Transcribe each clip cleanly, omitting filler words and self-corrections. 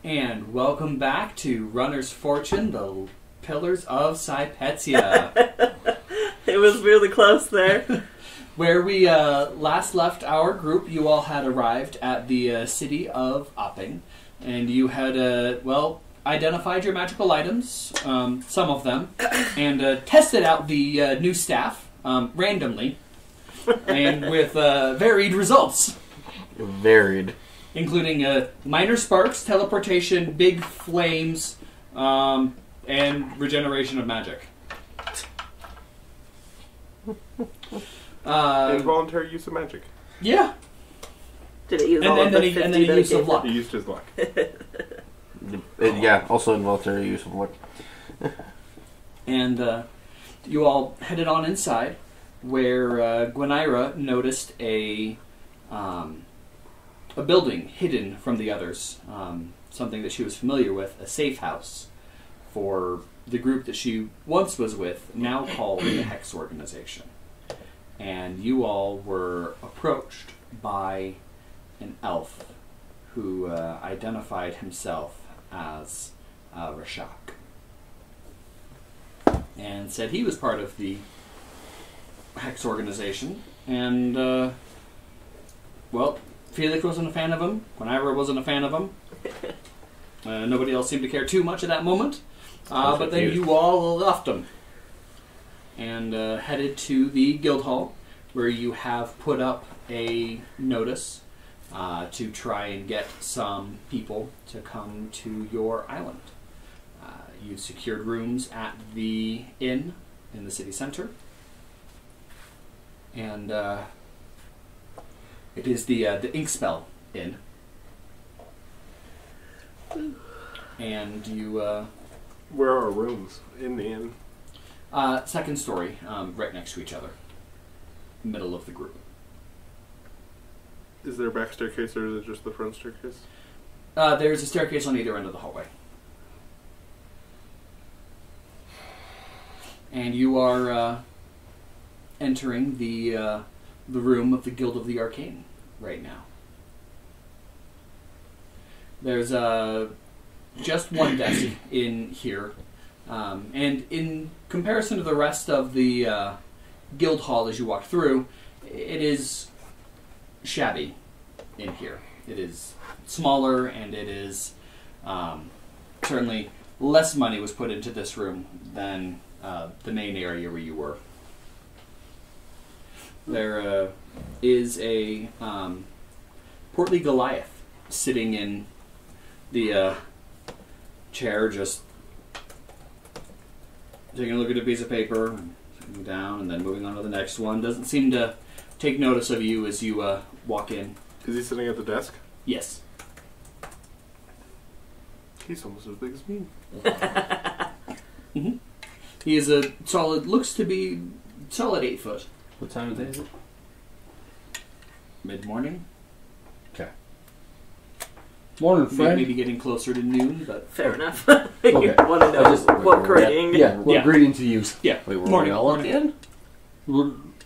And welcome back to Runner's Fortune, the Pillars of Sypetia. It was really close there. Where we last left our group, you all had arrived at the city of Upping, and you had, identified your magical items, some of them, and tested out the new staff randomly, and with varied results. Varied. Including minor sparks, teleportation, big flames, and regeneration of magic. Involuntary use of magic. Yeah. Did it use all of the 50 and then he used of luck. He used his luck. Yeah, also involuntary use of luck. And you all headed on inside, where Gwyneira noticed a building hidden from the others, something that she was familiar with, a safe house for the group that she once was with, now called the Hex Organization. And you all were approached by an elf who identified himself as Rashak, and said he was part of the Hex Organization, and Felix wasn't a fan of him. Gwyneira wasn't a fan of him. Nobody else seemed to care too much at that moment. But then you all left him and headed to the guild hall, where you have put up a notice to try and get some people to come to your island. You've secured rooms at the inn in the city center, and it is the Inkspell Inn. And you... Where are our rooms? In the inn? Second story, right next to each other. Middle of the group. Is there a back staircase or is it just the front staircase? There's a staircase on either end of the hallway. And you are entering the room of the Guild of the Arcane right now. There's just one desk in here, and in comparison to the rest of the guild hall as you walk through, it is shabby in here. It is smaller, and it is certainly less money was put into this room than the main area where you were. There is a portly Goliath sitting in the chair, just taking a look at a piece of paper, sitting down, and then moving on to the next one. Doesn't seem to take notice of you as you walk in. Is he sitting at the desk? Yes. He's almost as big as me. Mm-hmm. He is a solid, looks to be solid 8 foot. What time of day is it? Mid-morning. Okay. Morning, friend. Maybe getting closer to noon, but... Fair enough. Okay. You want to know what greeting? Yeah, what greeting to use? Yeah. Wait, morning. All at the inn?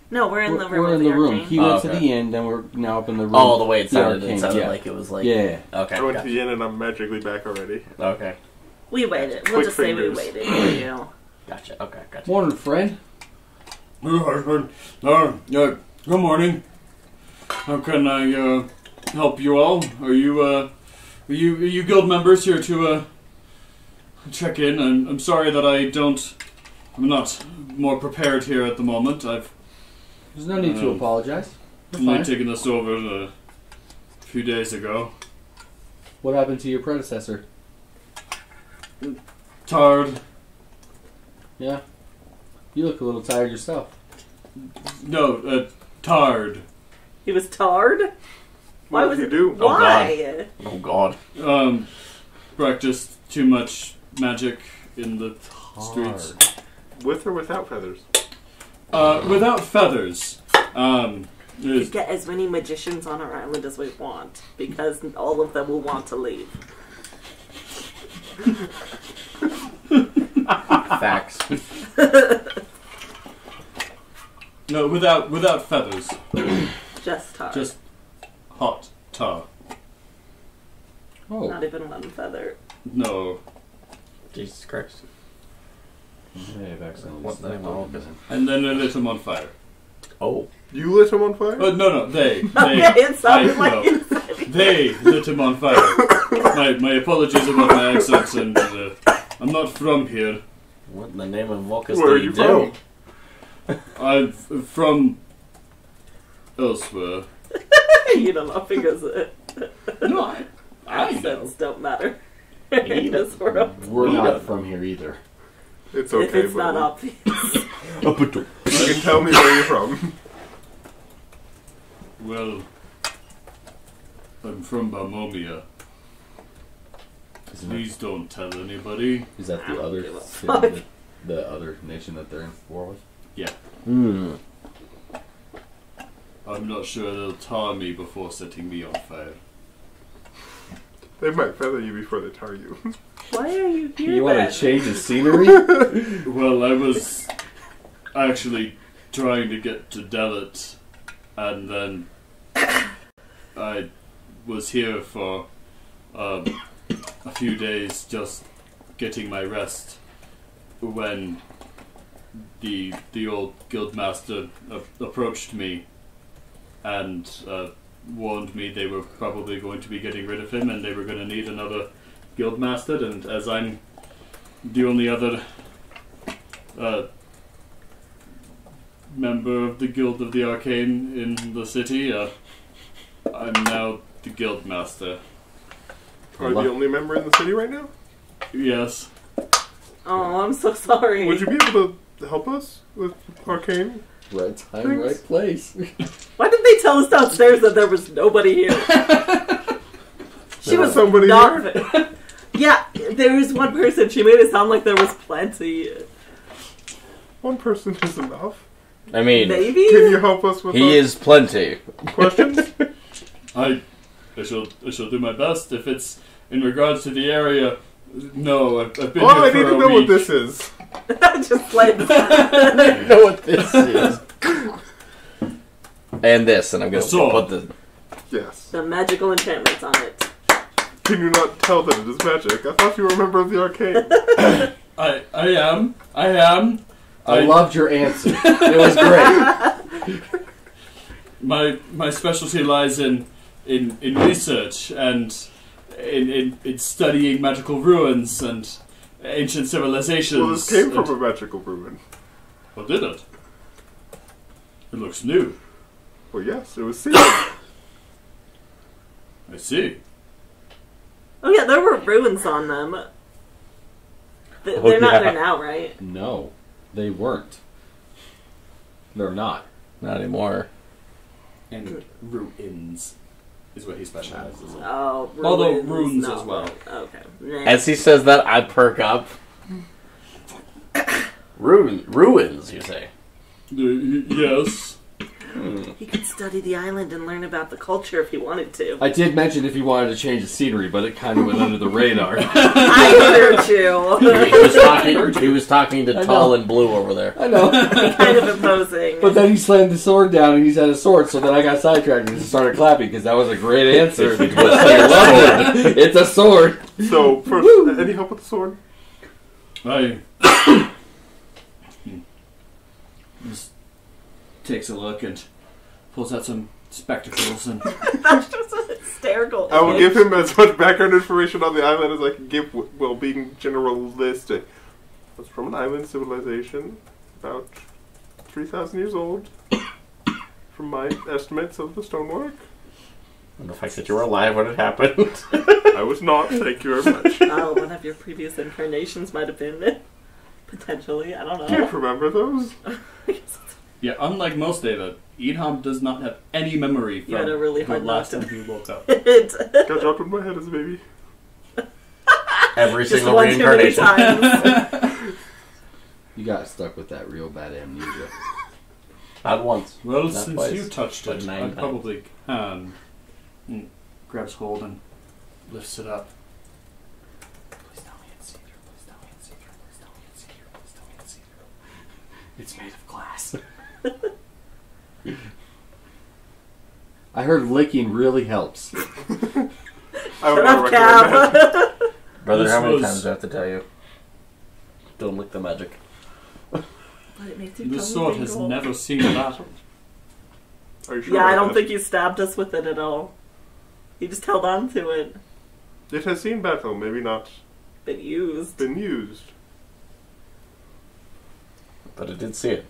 No, we're in the room. We're in the room. He went to the inn, then we're now up in the room. Oh, the way it sounded, like it was like... Yeah. Okay. I went to the inn and I'm magically back already. Okay. We waited. We'll Quick just fingers. say we waited for you. Gotcha. Okay, gotcha. Morning, friend. Husband. Good morning. How can I help you all? Are you guild members here to check in? I'm sorry that I'm not more prepared here at the moment. There's no need to apologize. Only taken this over a few days ago. What happened to your predecessor? Tired. Yeah. You look a little tired yourself. No, tired. He was tarred? What did you do? Why? Oh god. Practiced too much magic in the streets. With or without feathers? Without feathers. We get as many magicians on our island as we want, because all of them will want to leave. Facts. No, without feathers. Just tar. Just hot tar. Oh. Not even one feather. No. Jesus Christ. They have accidentally What the hell? And then I lit him on fire. Oh. You lit him on fire? No, they. Okay, it sounded like no. you said it. They lit him on fire. My apologies about my accent, and I'm not from here. What in the name of Vulcus Where are did you you do? from? I'm from elsewhere. You don't know, because No, I know. accents don't matter Eat in this world. We're not from here either. It's okay, If it's not buddy. obvious. You can tell me where you're from. Well, I'm from Bamomia. Please don't tell anybody. Is that I the don't other give a city fuck. the other nation that they're in war with? Yeah. Hmm. I'm not sure they'll tar me before setting me on fire. They might feather you before they tar you. Why are you here You want then? to change the scenery? Well, I was actually trying to get to Delit, and then I was here for a few days just getting my rest when the old guildmaster approached me and warned me they were probably going to be getting rid of him and they were going to need another guildmaster, and as I'm the only other member of the Guild of the Arcane in the city, I'm now the guildmaster. Are you the only member in the city right now? Yes. Oh, I'm so sorry. Would you be able to help us with Arcane? Right time, right place. Why did they tell us downstairs that there was nobody here? She There was was somebody not. here? Yeah, there was one person. She made it sound like there was plenty. One person is enough. I mean, Maybe? Can you help us with he our is plenty. questions? I shall do my best. If it's in regards to the area, no, I've been Oh, here I for need to a know week. what this is. Just like I know what this is. And this, and I'm going to So- put the... Yes. the magical enchantments on it. Can you not tell that it is magic? I thought you were a member of the Arcane. I am. I loved your answer. It was great. My specialty lies in research and in studying magical ruins and ancient civilizations. Well, this came and- from a magical ruin. Oh, did it? It looks new. Well, yes, it was sealed. I see. Oh yeah, there were ruins on them. They're not there now, right? No, they weren't. They're not. Not anymore. And ruins is what he specializes in. Oh, ruins, Although runes not as well. Okay. Nah. As he says that, I perk up. Ruins, you say? Yes. He could study the island and learn about the culture if he wanted to. I did mention if you wanted to change the scenery, but it kind of went under the radar. I heard you. He was talking to I Tall know. and Blue over there. I know. Kind of imposing. But then he slammed the sword down and he's had a sword, so then I got sidetracked and just started clapping because that was a great answer. It's a sword. So, first, any help with the sword? I just takes a look and pulls out some spectacles and That's just hysterical. I will give him as much background information on the island as I can give while being generalistic. It's from an island civilization, about 3,000 years old, from my estimates of the stonework. And the fact that you were alive when it happened. I was not, thank you very much. Oh, one of your previous incarnations might have been it. Potentially, I don't Do you know. remember those? yeah, unlike most Deva, Idham does not have any memory from You had a really the hard last knock time to he woke up. Got dropped in my head as a baby. Every Just single one too many reincarnation. times. You got stuck with that real bad amnesia. Not once. Well, Not since twice, you touched but it, 9 I times. probably can. And grabs hold and lifts it up. Please tell me it's cedar. Please tell me it's cedar. Please tell me it's cedar. Please tell me it's cedar. It's made of glass. I heard licking really helps. I would Shut not up, recommend that. Cap! Brother, This how many was- times do I have to tell you? Don't lick the magic. But it makes your This tongue sword has tingle. never seen battle. Are you sure Yeah, I about don't that? think he stabbed us with it at all. He just held on to it. It has seen battle, maybe not Been used. been used. But I did see it.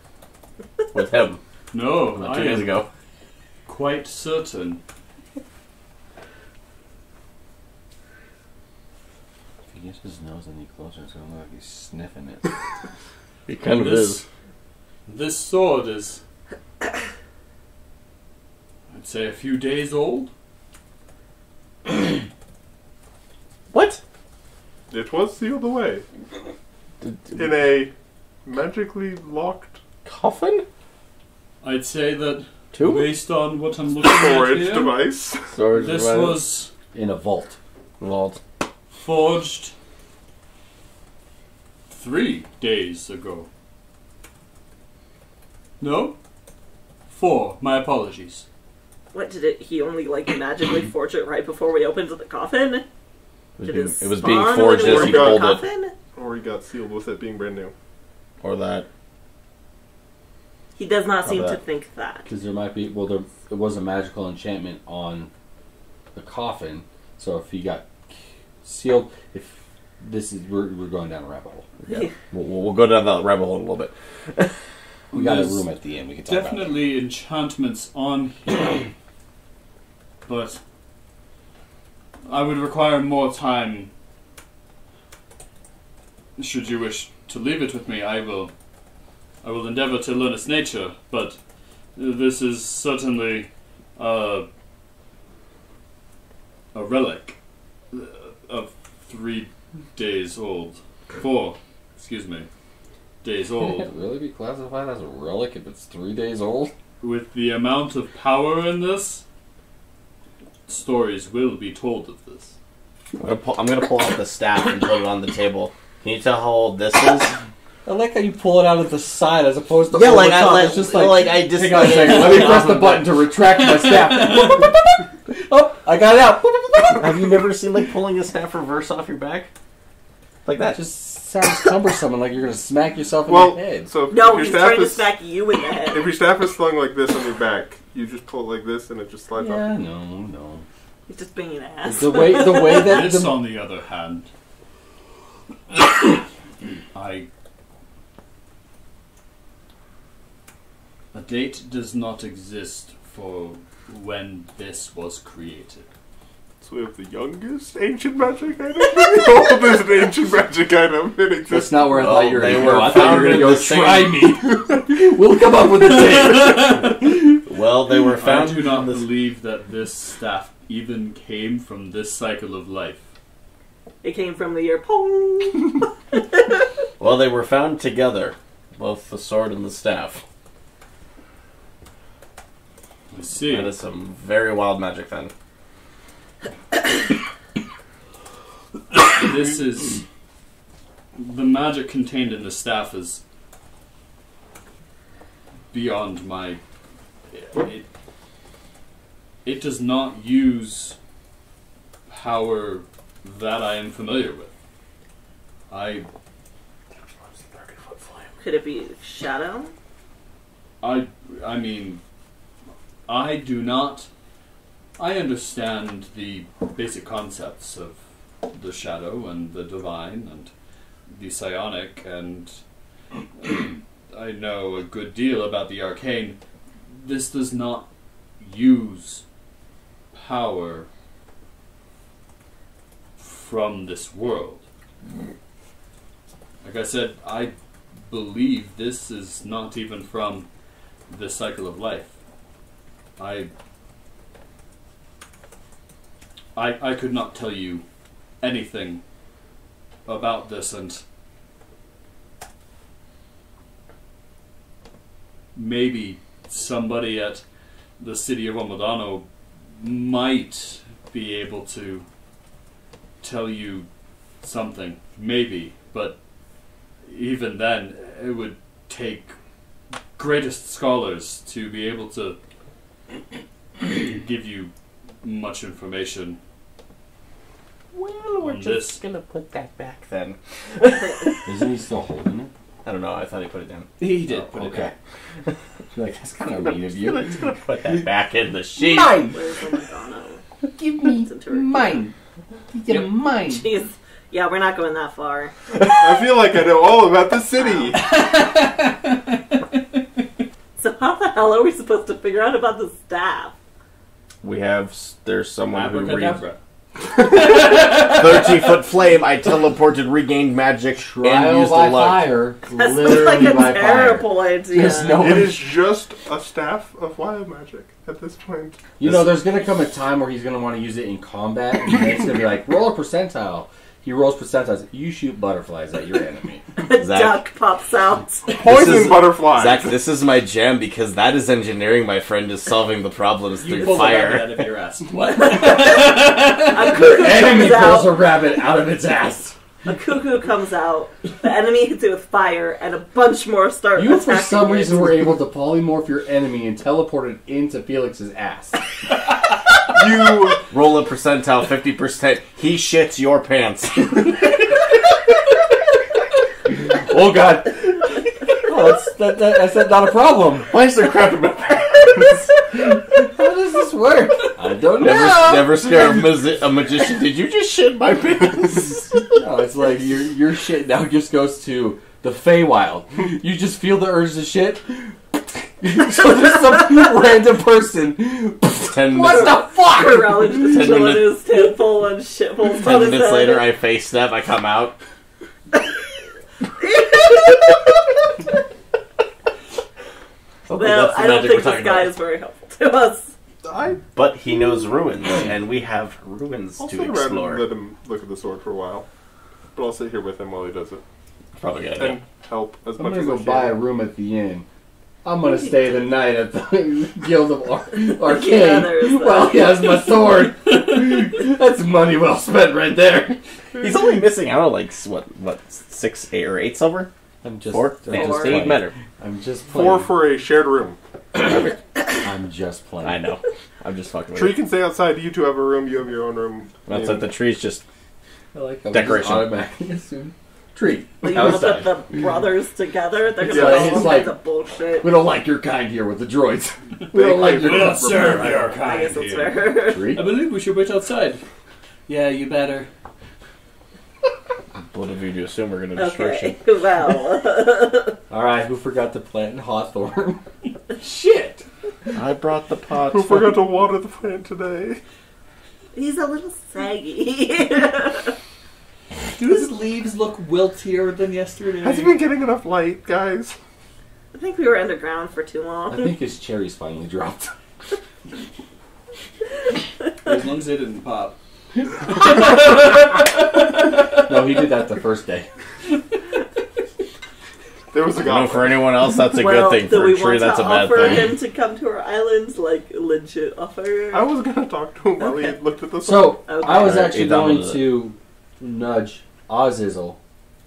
With him. No, About I 2 days am ago. quite certain. If he gets his nose any closer, it's going to look like he's sniffing it. He kind of is. This sword is, I'd say, a few days old. What? It was sealed away Did in a magically locked coffin? I'd say that, Two? based on what I'm looking at storage here, device. Storage this device. was In a vault. Vault. forged 3 days ago. No? 4. My apologies. What did it? He only magically forge it right before we opened the coffin? It was Did being, it it was being spawn forged when we as he opened the pulled it. coffin? Or he got sealed with it being brand new. Or that. He does not seem to that. think that. Because there might be, well, it was a magical enchantment on the coffin, so if he got sealed, if this is, we're going down a rabbit hole. Yeah. We'll go down that rabbit hole in a little bit. We got a There's room at the end, we can talk about it. definitely enchantments on here, but I would require more time. Should you wish to leave it with me, I will endeavor to learn its nature, but this is certainly a relic of 3 days old. 4, excuse me, days Can it old. really be classified as a relic if it's 3 days old? With the amount of power in this, stories will be told of this. I'm gonna pull out the staff and put it on the table. Can you tell how old this is? I like how you pull it out at the side as opposed to Yeah, over like top. I It's just hang on a second. let me press the button to retract my staff. Oh, I got it out. Have you never seen pulling a staff reverse off your back? Like That that? just sounds cumbersome and like you're going to smack yourself in Well, the head. so if No, your he's staff trying to is smack you in the if head. your staff is slung like this on your back, you just pull it like this and it just slides Yeah, off. no. He's just being an ass. The way that This, on the other hand, a date does not exist for when this was created. So we have the youngest ancient magic item, the oldest ancient magic item in existence. That's not where I thought you were they going to were go. I thought you were going to founded go the try me. We'll come up with a date. Well, they were I found do not in this. believe that this staff even came from this cycle of life. It came from the year Pong. Well, they were found together, both the sword and the staff. I see. That is some very wild magic, then. This is the magic contained in the staff is beyond my. It does not use power that I am familiar with. Could it be shadow? I mean, I do not. I understand the basic concepts of the shadow and the divine and the psionic, and I know a good deal about the arcane. This does not use power from this world. Like I said, I believe this is not even from the cycle of life. I could not tell you anything about this, and maybe somebody at the city of Automaton might be able to tell you something, maybe, but even then it would take greatest scholars to be able to give you much information. Well, we're just gonna put that back then. Isn't he still holding it? I don't know. I thought he put it down. He did put it Okay. down. You're like, that's kind of mean of you. Let's put that back in the sheet. Mine! Where's Automaton? Give me It's in Turkey. mine. Get mine. Jeez. Yeah, we're not going that far. I feel like I know all about the city. So how the hell are we supposed to figure out about the staff? There's someone who reads. Abracadabra. 13-foot flame. I teleported, regained magic, and Trial used by the luck. fire. That sounds Literally like a by terrible fire. idea. There's no It is just a staff of wild magic at this point. You know, there's going to come a time where he's going to want to use it in combat, and then it's going to be like, roll a percentile. He rolls percentiles. You shoot butterflies at your enemy. A duck pops out. Poison butterfly. Zach, this is my jam because that is engineering. My friend is solving the problems You through pulled a rabbit fire. out of your ass. What? A cuckoo Enemy comes pulls a out. rabbit out of its ass. A cuckoo comes out. The enemy hits it with fire, and a bunch more start You, for attacking some it. reason, were able to polymorph your enemy and teleport it into Felix's ass. You Roll a percentile, 50%. He shits your pants. Oh, God. Oh, that's not a problem. Why is there crap in my pants? How does this work? I don't know. Never scare a magician. Did you just shit my pants? No, it's like your shit now just goes to the Feywild. You just feel the urge to shit. So there's some random person. 10 What minutes, the fuck? Corral is just 10 chilling minutes- his tent full and shit full 10 minutes later, I face step. I come out. Well, that's the I don't magic think we're this talking guy about. is very helpful to us. But he knows ruins, and we have ruins I'll to sit around and explore. let him look at the sword for a while. But I'll sit here with him while he does it. Probably a good idea. And help as I'm much gonna as go I can. buy a room at the inn. I'm gonna stay the night at the Guild of Arcane. Yeah, there's that. Well, he has my sword. That's money well spent right there. He's only missing out on like what 6, 8, or 8 silver? I'm just 4? I'm It just doesn't even playing. matter. I'm just 4 playing. for a shared room. I'm just playing. I know. I'm just fucking with Tree you. can stay outside. You two have a room. You have your own room. That's like the tree's just I like how we Decoration. just automatically assume. Tree. You want to Outside. put the brothers together? They're gonna Yeah, put all it's kinds like- of bullshit. We don't like your kind here with the droids. We They don't like claim your to serve your I guess that's fair. Tree. I believe we should wait outside. Yeah, you better. bold of you to assume we're going to destroy Okay, shit. well. Alright, who forgot to plant Hawthorn? Shit! I brought the pots. Who forgot to water the plant today? He's a little saggy. Do his leaves look wiltier than yesterday? Has he been getting enough light, guys? I think we were underground for too I long. think his cherries finally dropped. As long as they didn't pop. No, he did that the first day. There was a I know guy. for anyone else, that's a well, good thing. do For we a tree, want that's to a bad offer thing. him to come to our island? Like, legit offer? I was gonna talk to him while he Okay. looked at the So, Okay. I was Alright, actually Idham going is it. to nudge Azizel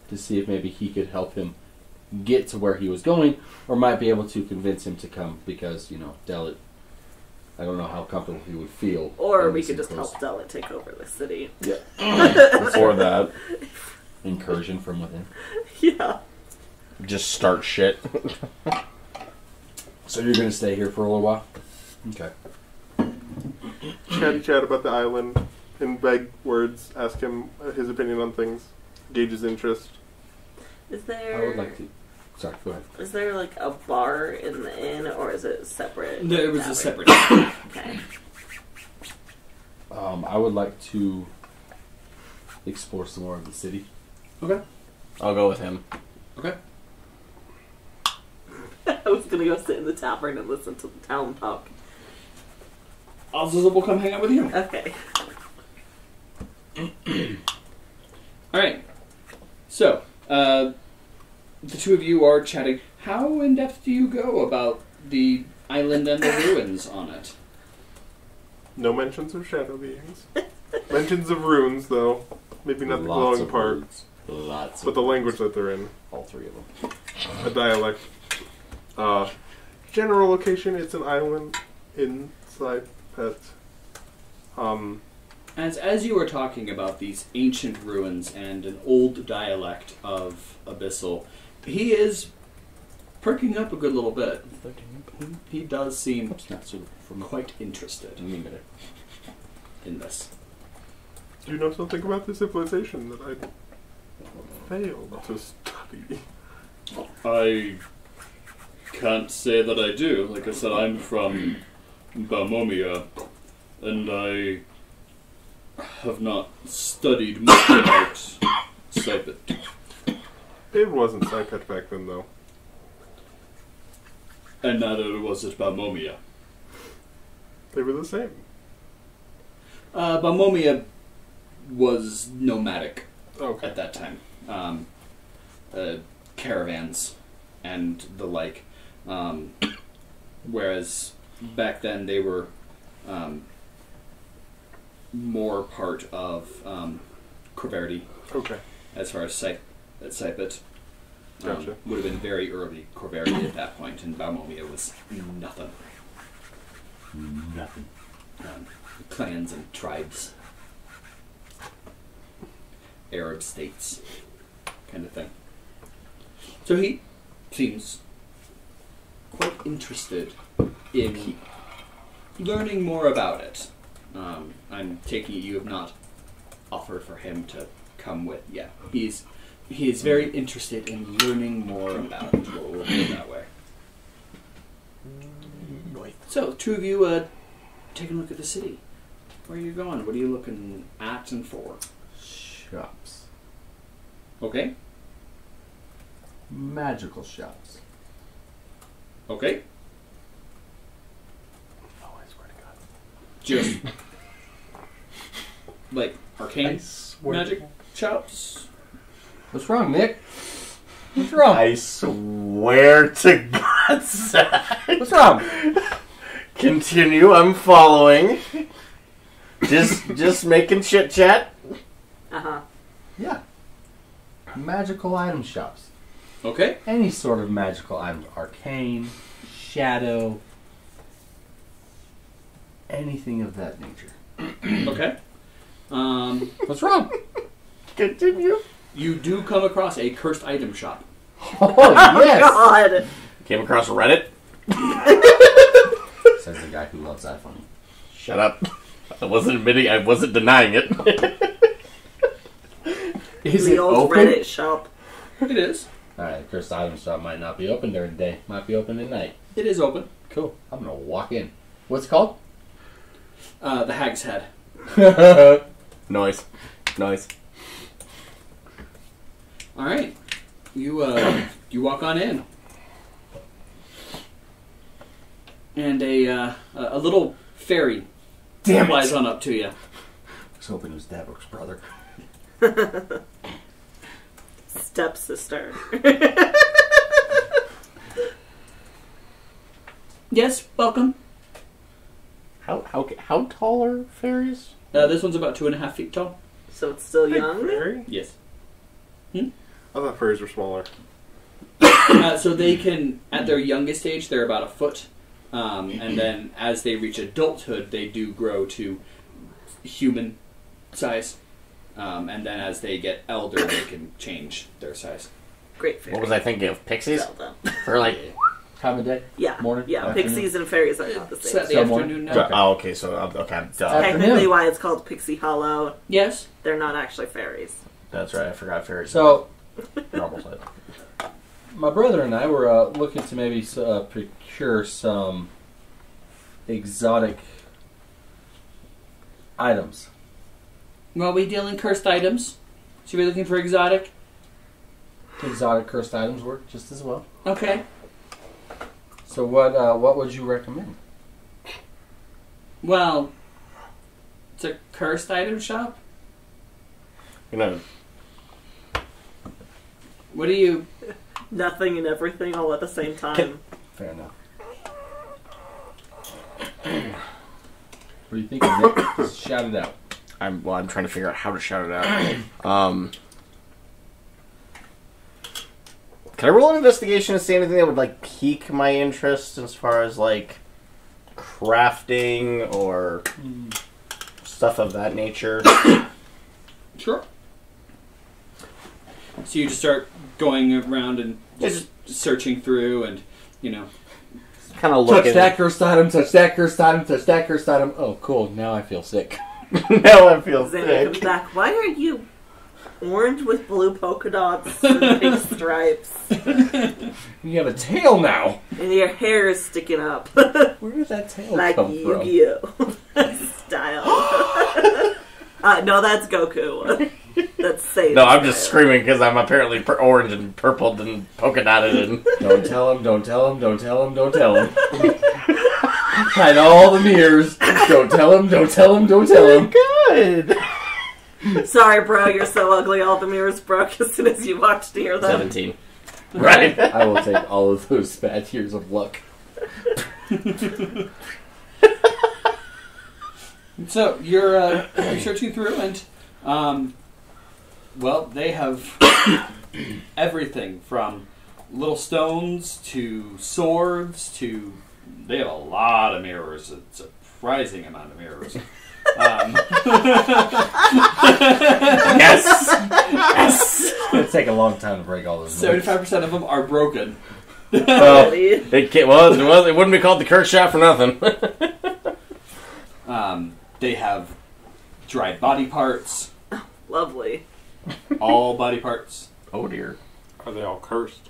to see if maybe he could help him get to where he was going, or might be able to convince him to come because, you know, Delit, I don't know how comfortable he would feel. Or in we this could just enclosed help Della take over the city. Before that, incursion from within. Yeah. just start shit. So you're going to stay here for a little while? Okay. chatty chat about the island in vague words. Ask him his opinion on things. Gauge his interest. Is there... I would like to... Sorry, go ahead. Is there like a bar in the inn, or is it separate? No, it was tavern? a separate. Okay. I would like to explore some more of the city. Okay. I'll go with him. Okay. I was gonna go sit in the tavern and listen to the town talk. Azazel will come hang out with you. Okay. Alright. So, the two of you are chatting. How in depth do you go about the island and the ruins on it? No mentions of shadow beings. Mentions of runes, though. Maybe not the Lots glowing of part, words. Lots but of the words. language that they're in. All three of them. A dialect. General location, it's an island inside Pet. As you were talking about these ancient ruins and an old dialect of Abyssal, he is perking up a good little bit. He does seem quite interested in this. Do you know something about the civilization that I failed to study? I can't say that I do. Like I said, I'm from Bamomia, and I have not studied much about Sypetia. It wasn't Sypetia back then, though. And neither was it Bamomia. They were the same. Bamomia was nomadic Okay. at that time. Caravans and the like. Whereas back then they were more part of Corverdi Okay. as far as Sypetia. Gotcha. Would have been very early Corverdi at that point, and Bamomia was nothing. Nothing. Clans and tribes. Arab states. Kind of thing. So he seems quite interested in learning more about it. I'm taking it you have not offered for him to come with. Yeah, he is very interested in learning more about it. We'll put it that way. So, two of you taking a look at the city. Where are you going? What are you looking at and for? Shops. Okay. Magical shops. Okay. Oh, I swear to God. Just like arcane I swear magic shops. What's wrong, Nick? What's wrong? I swear to God, Zach. What's wrong? Continue, I'm following. Just making chit chat. Uh-huh. Yeah. Magical item shops. Okay. Any sort of magical items. Arcane, shadow, anything of that nature. Okay. What's wrong? Continue. You do come across a cursed item shop. Oh, Oh, yes! God. Came across Reddit. Says the guy who loves iPhone. Shut up. I wasn't admitting. I wasn't denying it. Is The it old open? Reddit shop. It is. Alright, cursed item shop might not be open during the day. Might be open at night. It is open. Cool. I'm gonna walk in. What's it called? The Hag's Head. Noise. All right. You walk on in, and a little fairy flies on up to you. I was hoping it was Davok's brother. Stepsister. Yes, welcome. How tall are fairies? This one's about 2.5 feet tall. So it's still Big young? fairy? Yes. I thought fairies were smaller. So they can, at their youngest age, they're about a foot. And then as they reach adulthood, they do grow to human size. And then as they get elder, they can change their size. Great fairy. What was I thinking of? Pixies? Zelda. For like. Time of day? Yeah. Morning? Yeah, Afternoon? pixies and fairies are not the It's same. at the So afternoon now. Okay. Oh, okay. So okay, duh. Technically Afternoon. why it's called Pixie Hollow. Yes. They're not actually fairies. That's right. I forgot fairies. So, normal size. my brother and I were looking to maybe procure some exotic items. Well, we deal in cursed items. So you're looking for exotic? Exotic cursed items work just as well. Okay. So what would you recommend? Well, it's a cursed item shop. You know, What do you... Nothing and everything all at the same time. Fair enough. What do you think, Nick? Just shout it out. I'm trying to figure out how to shout it out. Can I roll an investigation to see anything that would like pique my interest as far as like crafting or stuff of that nature. Sure. So you just start going around and just searching through and, Kind of touch looking. that cursed item, touch that cursed item, touch that cursed item. Oh, cool. Now I feel sick. Now I feel Xander comes sick. back. Why are you orange with blue polka dots and pink stripes? You have a tail now. And your hair is sticking up. Where did that tail Like come from? Yu-Gi-Oh! Style. No, that's Goku. That's Satan. No, I'm just screaming because I'm apparently orange and purple and polka dotted and... Don't tell him, don't tell him, don't tell him, don't tell him. Hide all the mirrors. Don't tell him, don't tell him, don't tell him. Good. Sorry, bro, you're so ugly. All the mirrors broke as soon as you walked near them. 17. Right. I will take all of those bad years of luck. So you're searching through and, they have everything from little stones to swords to... They have a lot of mirrors, a surprising amount of mirrors. Yes! Yes! It's going to take a long time to break all those mirrors. 75% of them are broken. Well, it wouldn't be called the curse shop for nothing. They have dried body parts. Lovely. All body parts. Oh dear. Are they all cursed?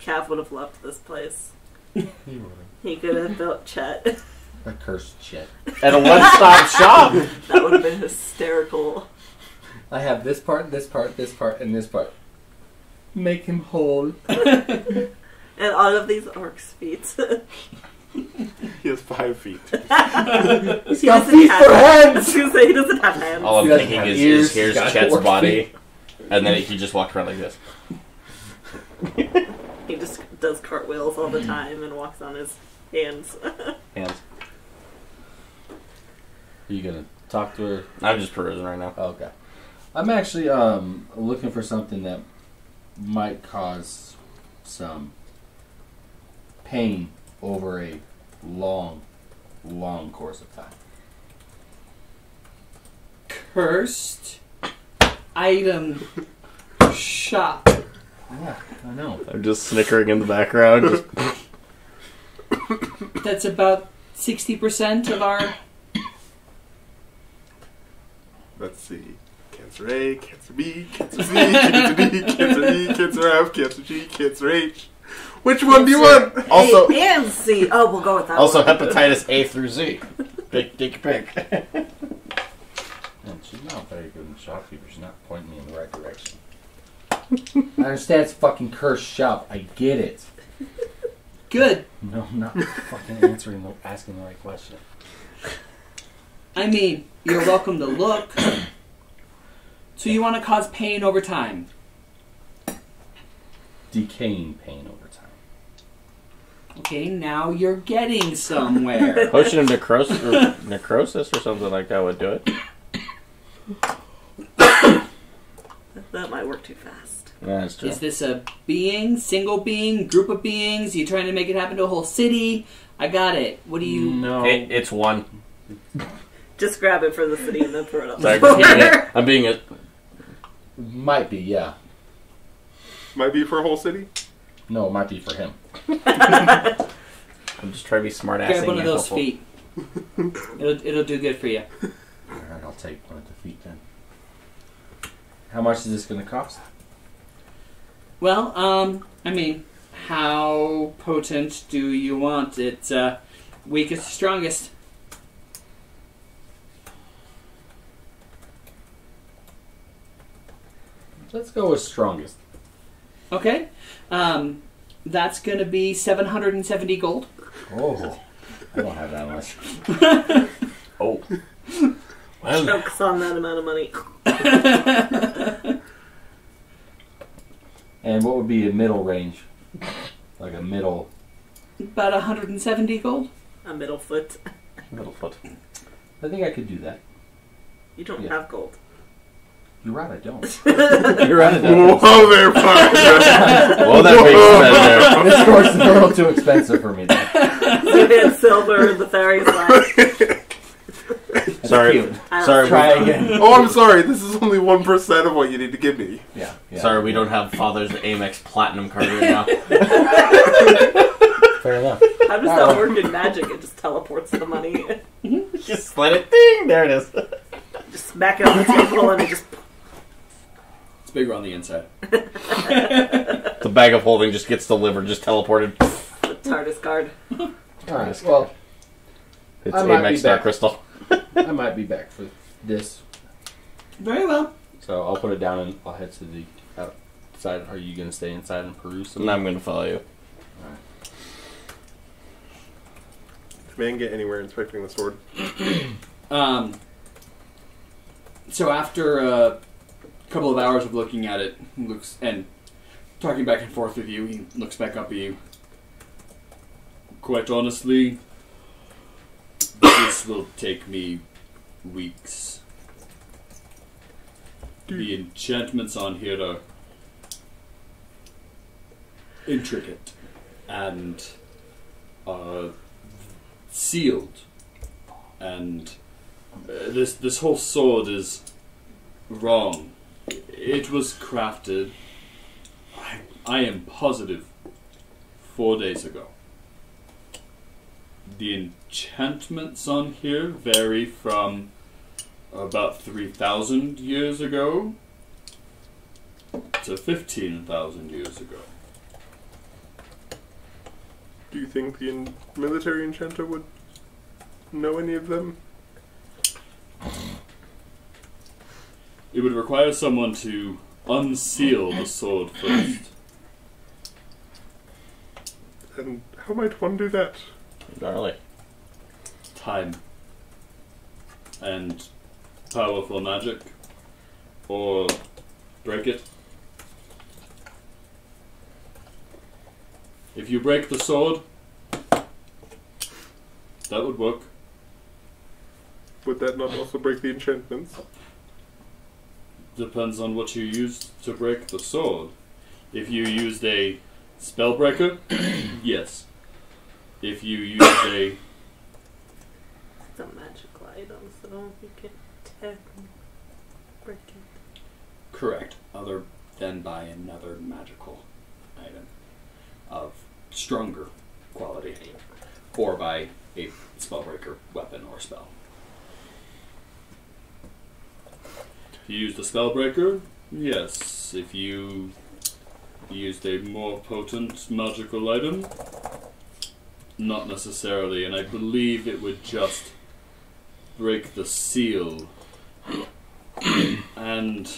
Cav would have loved this place. He could have built Chet. A cursed shit. At a one-stop shop. That would have been hysterical. I have this part, this part, this part, and this part. Make him whole. And all of these orcs' feet. He has 5 feet. He's got feet for hands! I was going to say, he doesn't have hands. All I'm He doesn't thinking have is ears, here's he's got Chet's orc body, feet. and then he just walked around like this. He just does cartwheels all the time and walks on his hands. Hands. Are you going to talk to her? I'm just perusing right now. Okay. I'm actually looking for something that might cause some pain over a long, long course of time. Cursed item shop. Yeah, I know. I'm just snickering in the background. That's about 60% of our... Let's see. Cancer A, Cancer B, Cancer C, Cancer D, Cancer E, Cancer F, Cancer G, Cancer H. Which one do you want? Also- A and C. Oh, we'll go with that Also, one. hepatitis A through Z. Pick, pick. And she's not very good in shopkeeper. She's not pointing me in the right direction. I understand it's a fucking cursed shop. I get it. Good. No, I'm not fucking asking the right question. I mean, you're welcome to look. So you want to cause pain over time. Decaying pain over time. Okay, now you're getting somewhere. Potion of necrosis or something like that would do it. That might work too fast. Yeah, that's true. Is this a being, single being, group of beings? You trying to make it happen to a whole city? I got it. What do you... No. It's one. Just grab it for the city and then throw it on Sorry, the I'm being a... Might be, yeah. Might be for a whole city? No, it might be for him. I'm just trying to be smart-assing. Grab one of those helpful. feet. It'll do good for you. Alright, I'll take one of the feet then. How much is this going to cost? Well, I mean, how potent do you want it? Weakest to strongest. Let's go with strongest. Okay. That's going to be 770 gold. Oh, I don't have that much. Oh. Well, chokes on that amount of money. And what would be a middle range? Like a middle... About 170 gold. A middle foot. middle foot. I think I could do that. You don't Yeah. have gold. You're right, I don't. You're right. Whoa there, Parker! Well, that makes sense This course is a little too expensive for me then. And silver and the fairies like. I Sorry. Try again. Oh, I'm sorry. This is only 1% of what you need to give me. Yeah. Sorry, we don't have Father's Amex Platinum card right now. Fair enough. How does that work in magic? It just teleports the money. Just let it ding. There it is. Just smack it on the table and it just... It's bigger on the inside. The bag of holding just gets delivered, just teleported. The TARDIS card. Alright, well, It's I might be Amex Star back. Crystal. I might be back for this. Very well. So I'll put it down and I'll head to the outside. Are you going to stay inside and peruse some? And I'm going to follow you. Man, get anywhere inspecting the sword. So after a couple of hours of looking at it, he looks and talking back and forth with you, he looks back up at you. Quite honestly, this will take me weeks. The enchantments on here are intricate and sealed, and this whole sword is wrong. It was crafted, I am positive, 4 days ago. The enchantments on here vary from about 3,000 years ago to 15,000 years ago. Do you think the military enchanter would know any of them? It would require someone to unseal the sword first. And how might one do that? Gnarly. Time. And powerful magic. Or break it. If you break the sword, that would work. Would that not also break the enchantments? Depends on what you used to break the sword. If you used a spellbreaker, yes. If you used a... It's a magical item, so you can technically break it. Correct. Other than by another magical item of stronger quality. Or by a spellbreaker weapon or spell. If you used a spellbreaker, yes. If you used a more potent magical item, not necessarily, and I believe it would just break the seal. And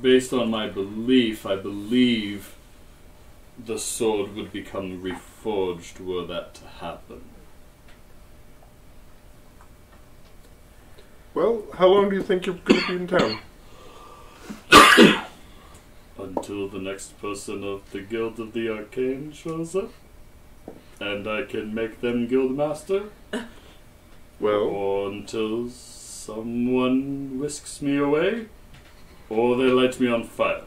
based on my belief, I believe the sword would become reforged were that to happen. Well, how long do you think you're going to be in town? Until the next person of the Guild of the Arcane shows up. And I can make them Guildmaster. Well, Or until someone whisks me away. Or they light me on fire.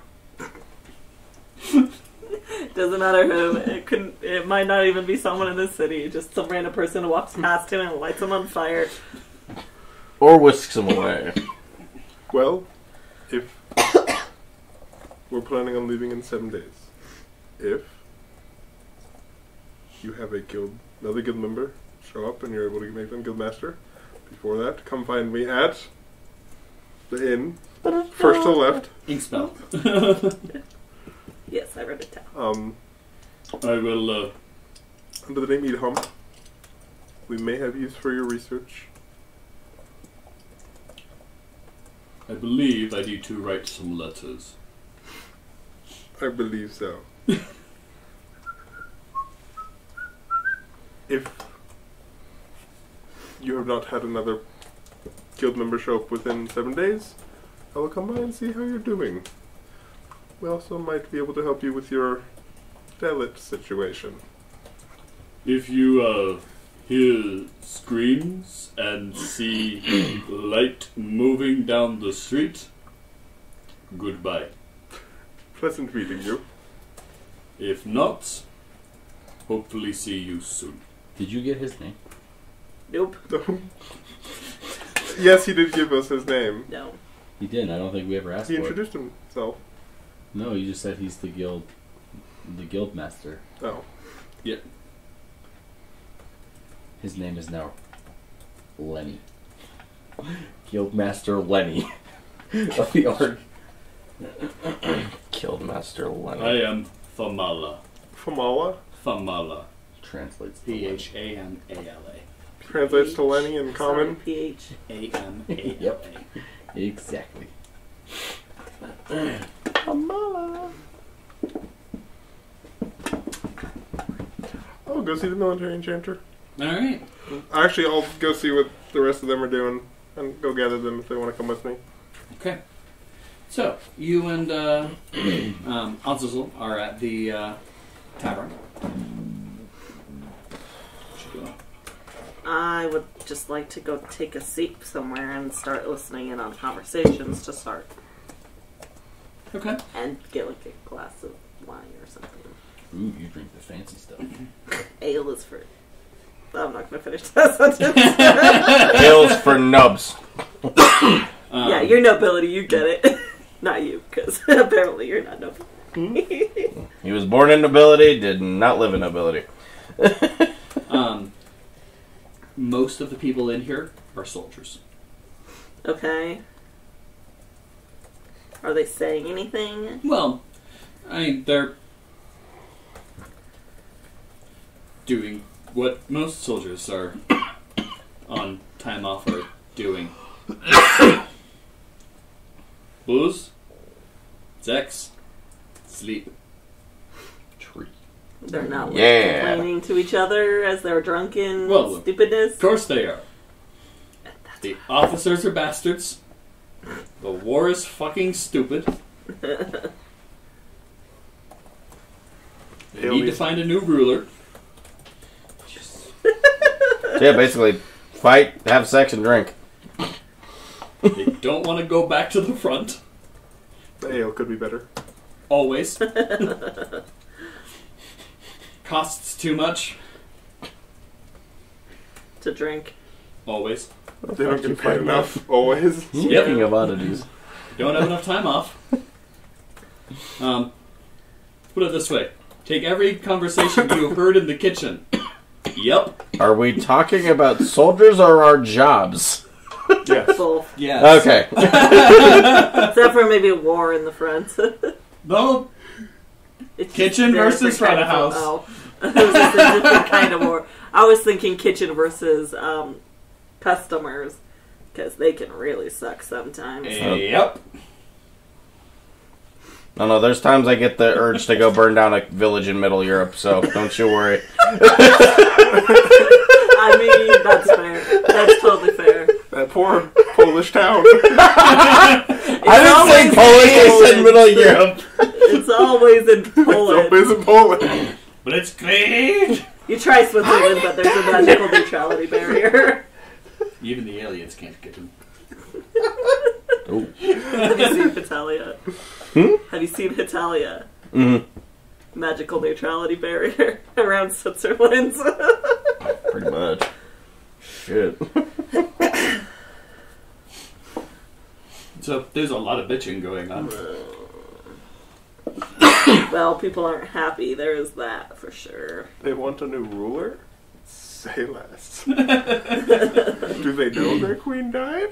Doesn't matter who. It might not even be someone in this city. Just some random person who walks past him and lights him on fire. Or whisks him away. well, if we're planning on leaving in 7 days, if you have another guild member show up and you're able to make them guildmaster, before that, come find me at the inn, first to the left. Ink spell. Yes, I wrote it down. I will, Under the name Idham. We may have use for your research. I believe I need to write some letters. I believe so. If you have not had another guild member show up within 7 days, I will come by and see how you're doing. We also might be able to help you with your Delit situation. If you, hear screams and see light moving down the street, goodbye. Pleasant meeting you. If not, hopefully see you soon. Did you get his name? Nope. Yes, he did give us his name. No. He didn't. I don't think we ever asked He for it. introduced himself. No, you just said he's the guild master. Oh. Yep. His name is now Lenny. Guildmaster Lenny of the Ord. Guildmaster Lenny. I am Famala. Famala Famala. Translates to P-H-A-M-A-L-A. translates to Lenny in common. PH. A-M-A-L-A. Yep. Exactly. Famala. I'll go see the military enchanter. Alright. Actually, I'll go see what the rest of them are doing and go gather them if they want to come with me. Okay. So, you and Azazel are at the tavern. What you doing? I would just like to go take a seat somewhere and start listening in on conversations to start. Okay. And get like a glass of wine or something. Ooh, you drink the fancy stuff. Ale is for... I'm not going to finish that sentence. Ale's for nubs. Yeah, your nobility, you get it. Not you, because apparently you're not noble. He was born in nobility, did not live in nobility. Most of the people in here are soldiers. Okay. Are they saying anything? Well, I mean, they're doing what most soldiers are on time off are doing. Booze, sex, sleep. Tree. They're not like, Yeah. complaining to each other as they're drunk in Well, stupidness? Of course they are. The officers are bastards. The war is fucking stupid. They need to find a new ruler. Yeah, basically, fight, have sex, and drink. They don't want to go back to the front. The ale could be better. Always. Costs too much. To drink. Always. They don't get paid enough, always. Speaking of oddities. Don't have enough time off. Put it this way. Take every conversation you have heard in the kitchen. Yep. Are we talking about soldiers or our jobs? Yes. Both. Yes. Okay. Except for maybe a war in the front. No. It's Kitchen just a versus different front of kind house. Oh. It was just a different kind of war. I was thinking kitchen versus customers. Because they can really suck sometimes. Yep. No, there's times I get the urge to go burn down a village in Middle Europe, so don't you worry. I mean, that's fair. That's totally fair. That poor Polish town. I didn't say Polish, I said Middle Europe. It's always in Poland. It's always in Poland. But it's great. You try Switzerland, but there's a magical neutrality barrier. Even the aliens can't get him. Oh. Have you seen Hitalia? Have you seen Hitalia? Mm-hmm. Magical neutrality barrier around Switzerland. Pretty much. Shit. So there's a lot of bitching going on. Well, people aren't happy. There is that for sure. They want a new ruler? Say less. Do they know their queen died?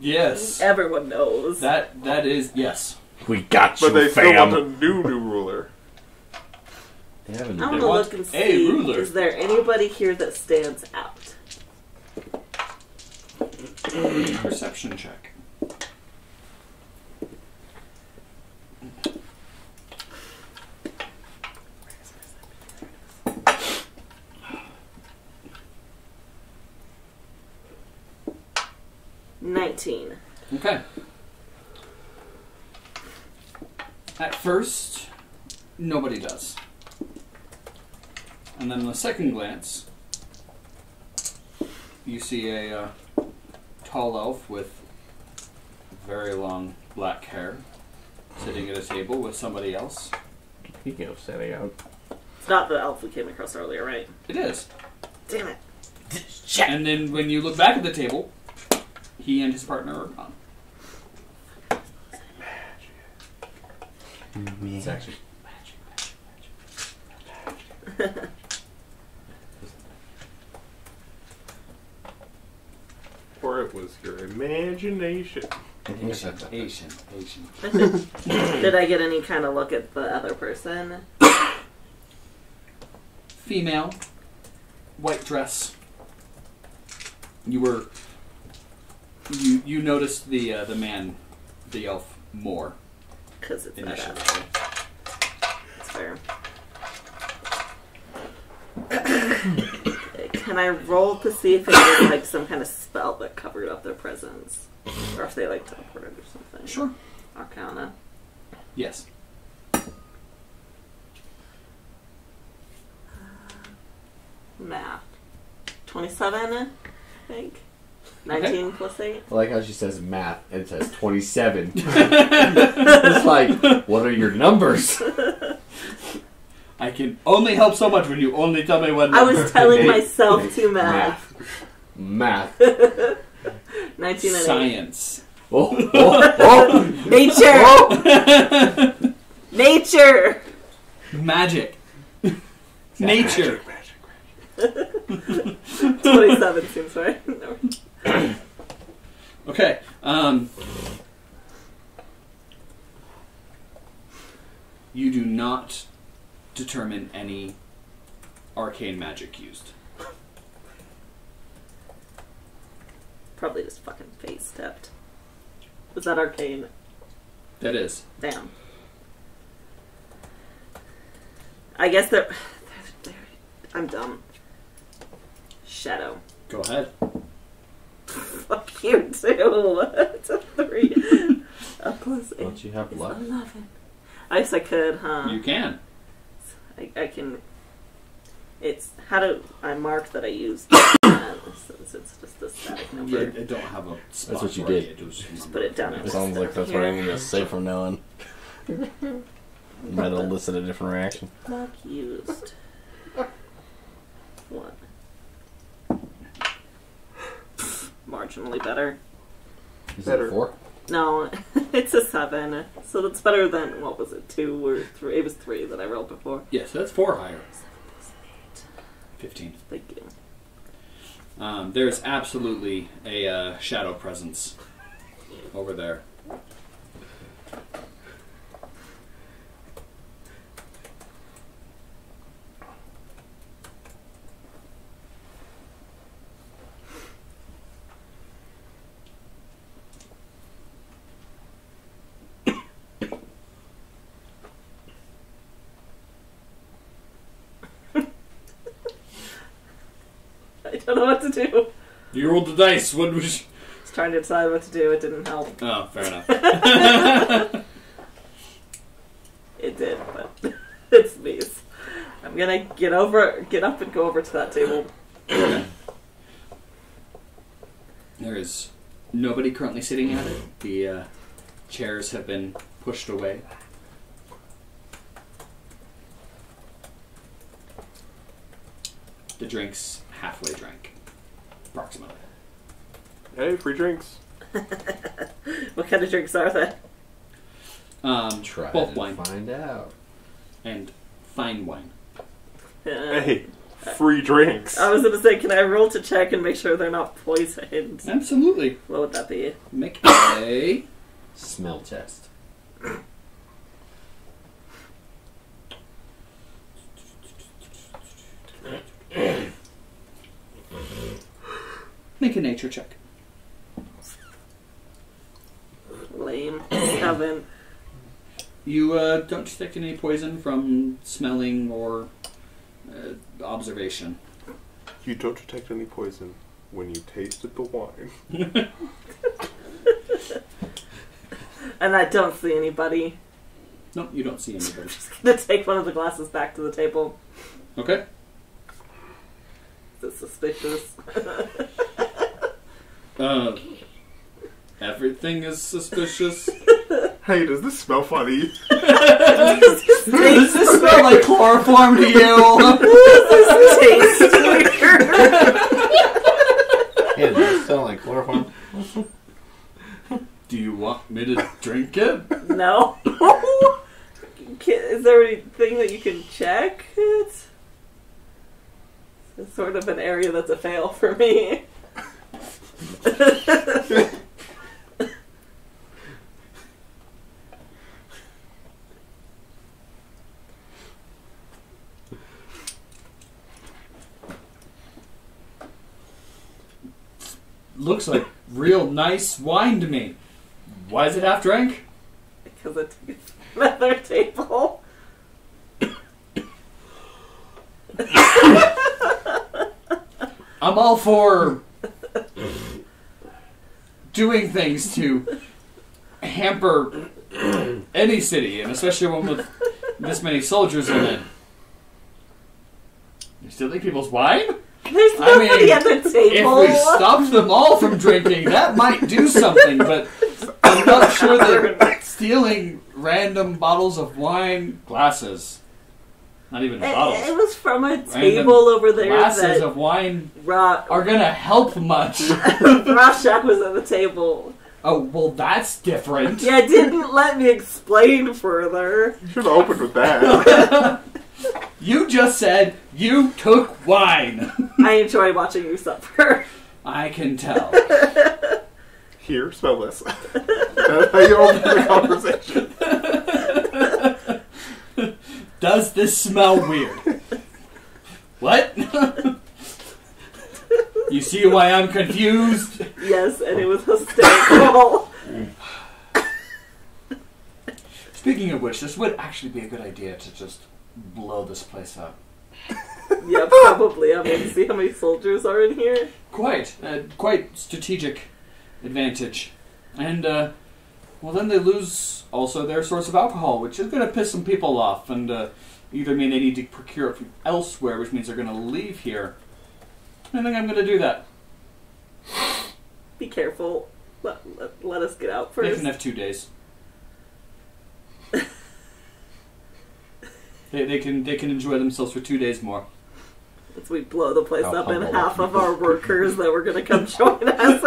Yes. Everyone knows. That is yes. We got you, But they still fam. want a new ruler. They haven't. I want They to want look and a see, ruler. is there anybody here that stands out? Perception check. $19. Okay. At first, nobody does. And then on the second glance, you see a tall elf with very long black hair sitting at a table with somebody else. Speaking of setting out. It's not the elf we came across earlier, right? It is. Damn it. And then when you look back at the table, He and his partner are gone. It's actually magic. Or it was your imagination. Asian. Did I get any kind of look at the other person? Female, white dress. You noticed the man, the elf, more. Because it's Initially. badass. That's fair. Can I roll to see if it was like some kind of spell that covered up their presence? Or if they like teleported or something? Sure. Arcana. Yes. Math. 27, I think. 19 Okay. plus 8. I like how she says math and it says 27. It's like, what are your numbers? I can only help so much when you only tell me what I number. was telling myself to math. Math. 19 and 8. Science. Oh. Nature! Nature! Magic. Nature. 27 seems right. No. Okay. You do not determine any arcane magic used. Probably just fucking face stepped. Was that arcane? That is. Damn. I guess they're I'm dumb. Shadow. Go ahead. Fuck you too. It's a 3. A plus 8. Don't you have It's luck? 11. I guess I could, huh? You can. I can. It's how do I mark that I used? Since it's just a static number. I don't have a spot. That's what you for did. it. Just put it down. It sounds like that's what I'm going to say from now on. Might elicit a different reaction. Mark used. 1. Marginally better. Is Better. it 4? No, it's a 7. So that's better than, what was it, 2 or 3? It was 3 that I rolled before. Yes, that's 4 higher. 7 plus 8. 15. Thank you. There's absolutely a shadow presence over there. I don't know what to do. You rolled the dice. What was? I was trying to decide what to do. It didn't help. Oh, fair enough. It did, but it's me. I'm gonna get up and go over to that table. Okay. There is nobody currently sitting at it. The chairs have been pushed away. The drink's halfway drank, approximately. Hey, free drinks. What kind of drinks are they? Try Both to wine find out. and fine wine. Hey, free drinks. I was gonna say, can I roll to check and make sure they're not poisoned? Absolutely. What would that be? Make a Smell test. make a nature check. Lame. 7. You don't detect any poison from smelling or observation. You don't detect any poison when you tasted the wine. And I don't see anybody. No, you don't see anybody. Gonna take one of the glasses back to the table. Okay. Is it suspicious? Everything is suspicious. Hey, does this smell funny? Does this Does this smell like chloroform to you? taste weird? Hey, does that sound like chloroform? Me to drink it? No. Is there anything that you can check it? It's sort of an area that's a fail for me. Looks like real nice wine to me. Why is it half drank? Because it took another table. I'm all for doing things to hamper any city, and especially one with this many soldiers in it. You're stealing people's wine? There's nobody at the table. If we stopped them all from drinking, that might do something, but I'm not sure that stealing random bottles of wine, glasses, not even bottles. It was from a table over there. Glasses of wine are going to help much. Rashak was at the table. Oh, well, that's different. Yeah, it didn't let me explain further. You should have opened with that. You just said you took wine. I enjoy watching you suffer. I can tell. Here, smell this. That's how you open the conversation. Does this smell weird? What? You see why I'm confused? Yes, and it was hysterical. Speaking of which, this would actually be a good idea to just blow this place up. Yeah, probably. I mean, see how many soldiers are in here? Quite strategic advantage. And, well, then they lose also their source of alcohol, which is going to piss some people off, and either mean they need to procure it from elsewhere, which means they're going to leave here. I think I'm going to do that. Be careful. Let us get out first. They can have 2 days. They can enjoy themselves for 2 days more. As we blow the place How up and humble. half of our workers that were going to come join us.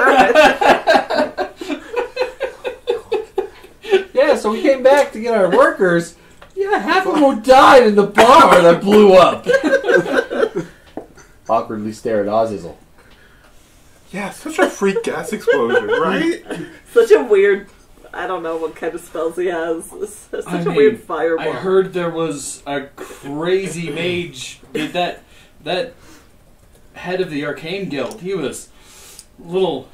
Yeah, so we came back to get our workers. Yeah, half of them died in the bar that blew up. Awkwardly stare at Azazel. Yeah, such a freak gas explosion, right? Such a weird... I don't know what kind of spells he has. It's such a weird fireball. I heard there was a crazy mage. That head of the Arcane Guild, he was a little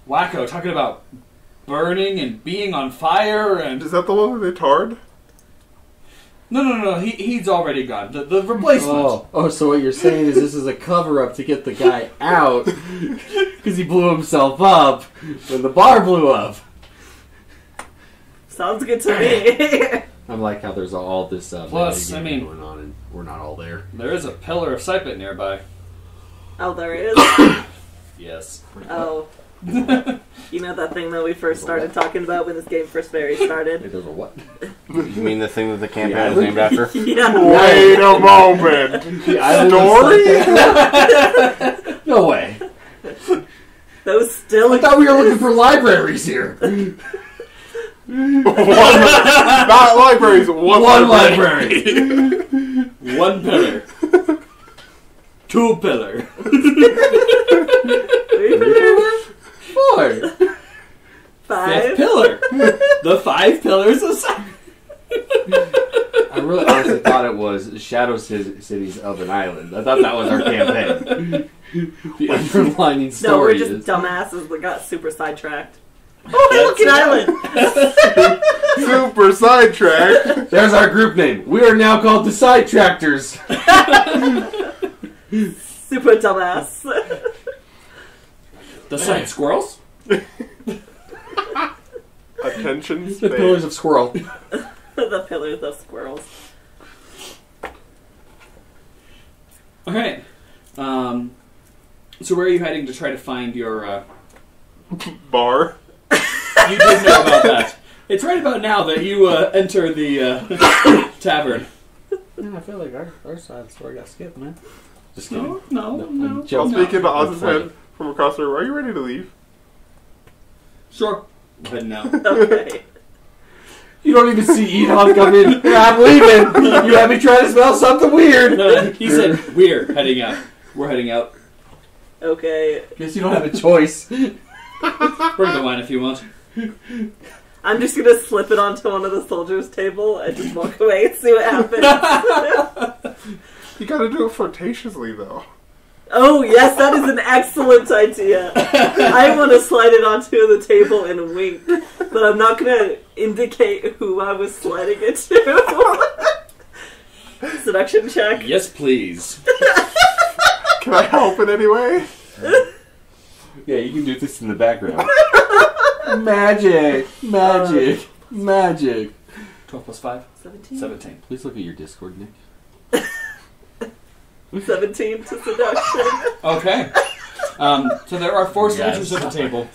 wacko, talking about burning and being on fire. And Is that the one that they tarred? No. He's already gone. The replacement. Oh, so what you're saying is this is a cover-up to get the guy out because he blew himself up when the bar blew up. Sounds good to me. I'm like how there's all this Plus, I mean, going on and we're not all there. There is a pillar of Sypetia nearby. Oh, there is? Yes. Oh. You know that thing that we first started talking about when this game first started? Wait, there's a what? You mean the thing that the campaign is named after? Yeah. Wait a moment. Story? No way. Those still... I thought we were looking for libraries here. Not libraries, one library. One pillar. 2 pillar. 3 pillars? 4. 5? 5th pillar. The 5 pillars of Sypetia. I really honestly thought it was Shadow Cities of an Island. I thought that was our campaign. The underlining story No, we're just is... dumbasses that got super sidetracked. Oh, look, an island! Super sidetracked. There's our group name. We are now called the Sidetractors. Super dumbass. The side squirrels? Attention The span. Pillars of Squirrel. The pillars of squirrels. Alright. So where are you heading to try to find your... Bar. You did know about that. It's right about now that you enter the tavern. Yeah, I feel like our side of the story got skipped, man. Just kidding. No. I'm I'll joking. speak into I'm Oz's funny. head from across the room. Are you ready to leave? Sure. Heading out. Okay. You don't even see Idham come in. I'm leaving. You had me trying to smell something weird. No, he said, we're heading out. We're heading out. Okay. Guess you don't have a choice. Bring the wine if you want. I'm just gonna slip it onto one of the soldiers' table and just walk away and see what happens. You gotta do it flirtatiously, though. Oh, yes, that is an excellent idea. I want to slide it onto the table and wink, but I'm not going to indicate who I was sliding it to. Seduction check. Yes, please. Can I help in any way? Yeah, you can do this in the background. Magic. Magic. Magic. 12 plus 5? 17? 17. Please look at your Discord, Nick. 17 to seduction. Okay. So there are 4 soldiers at the table.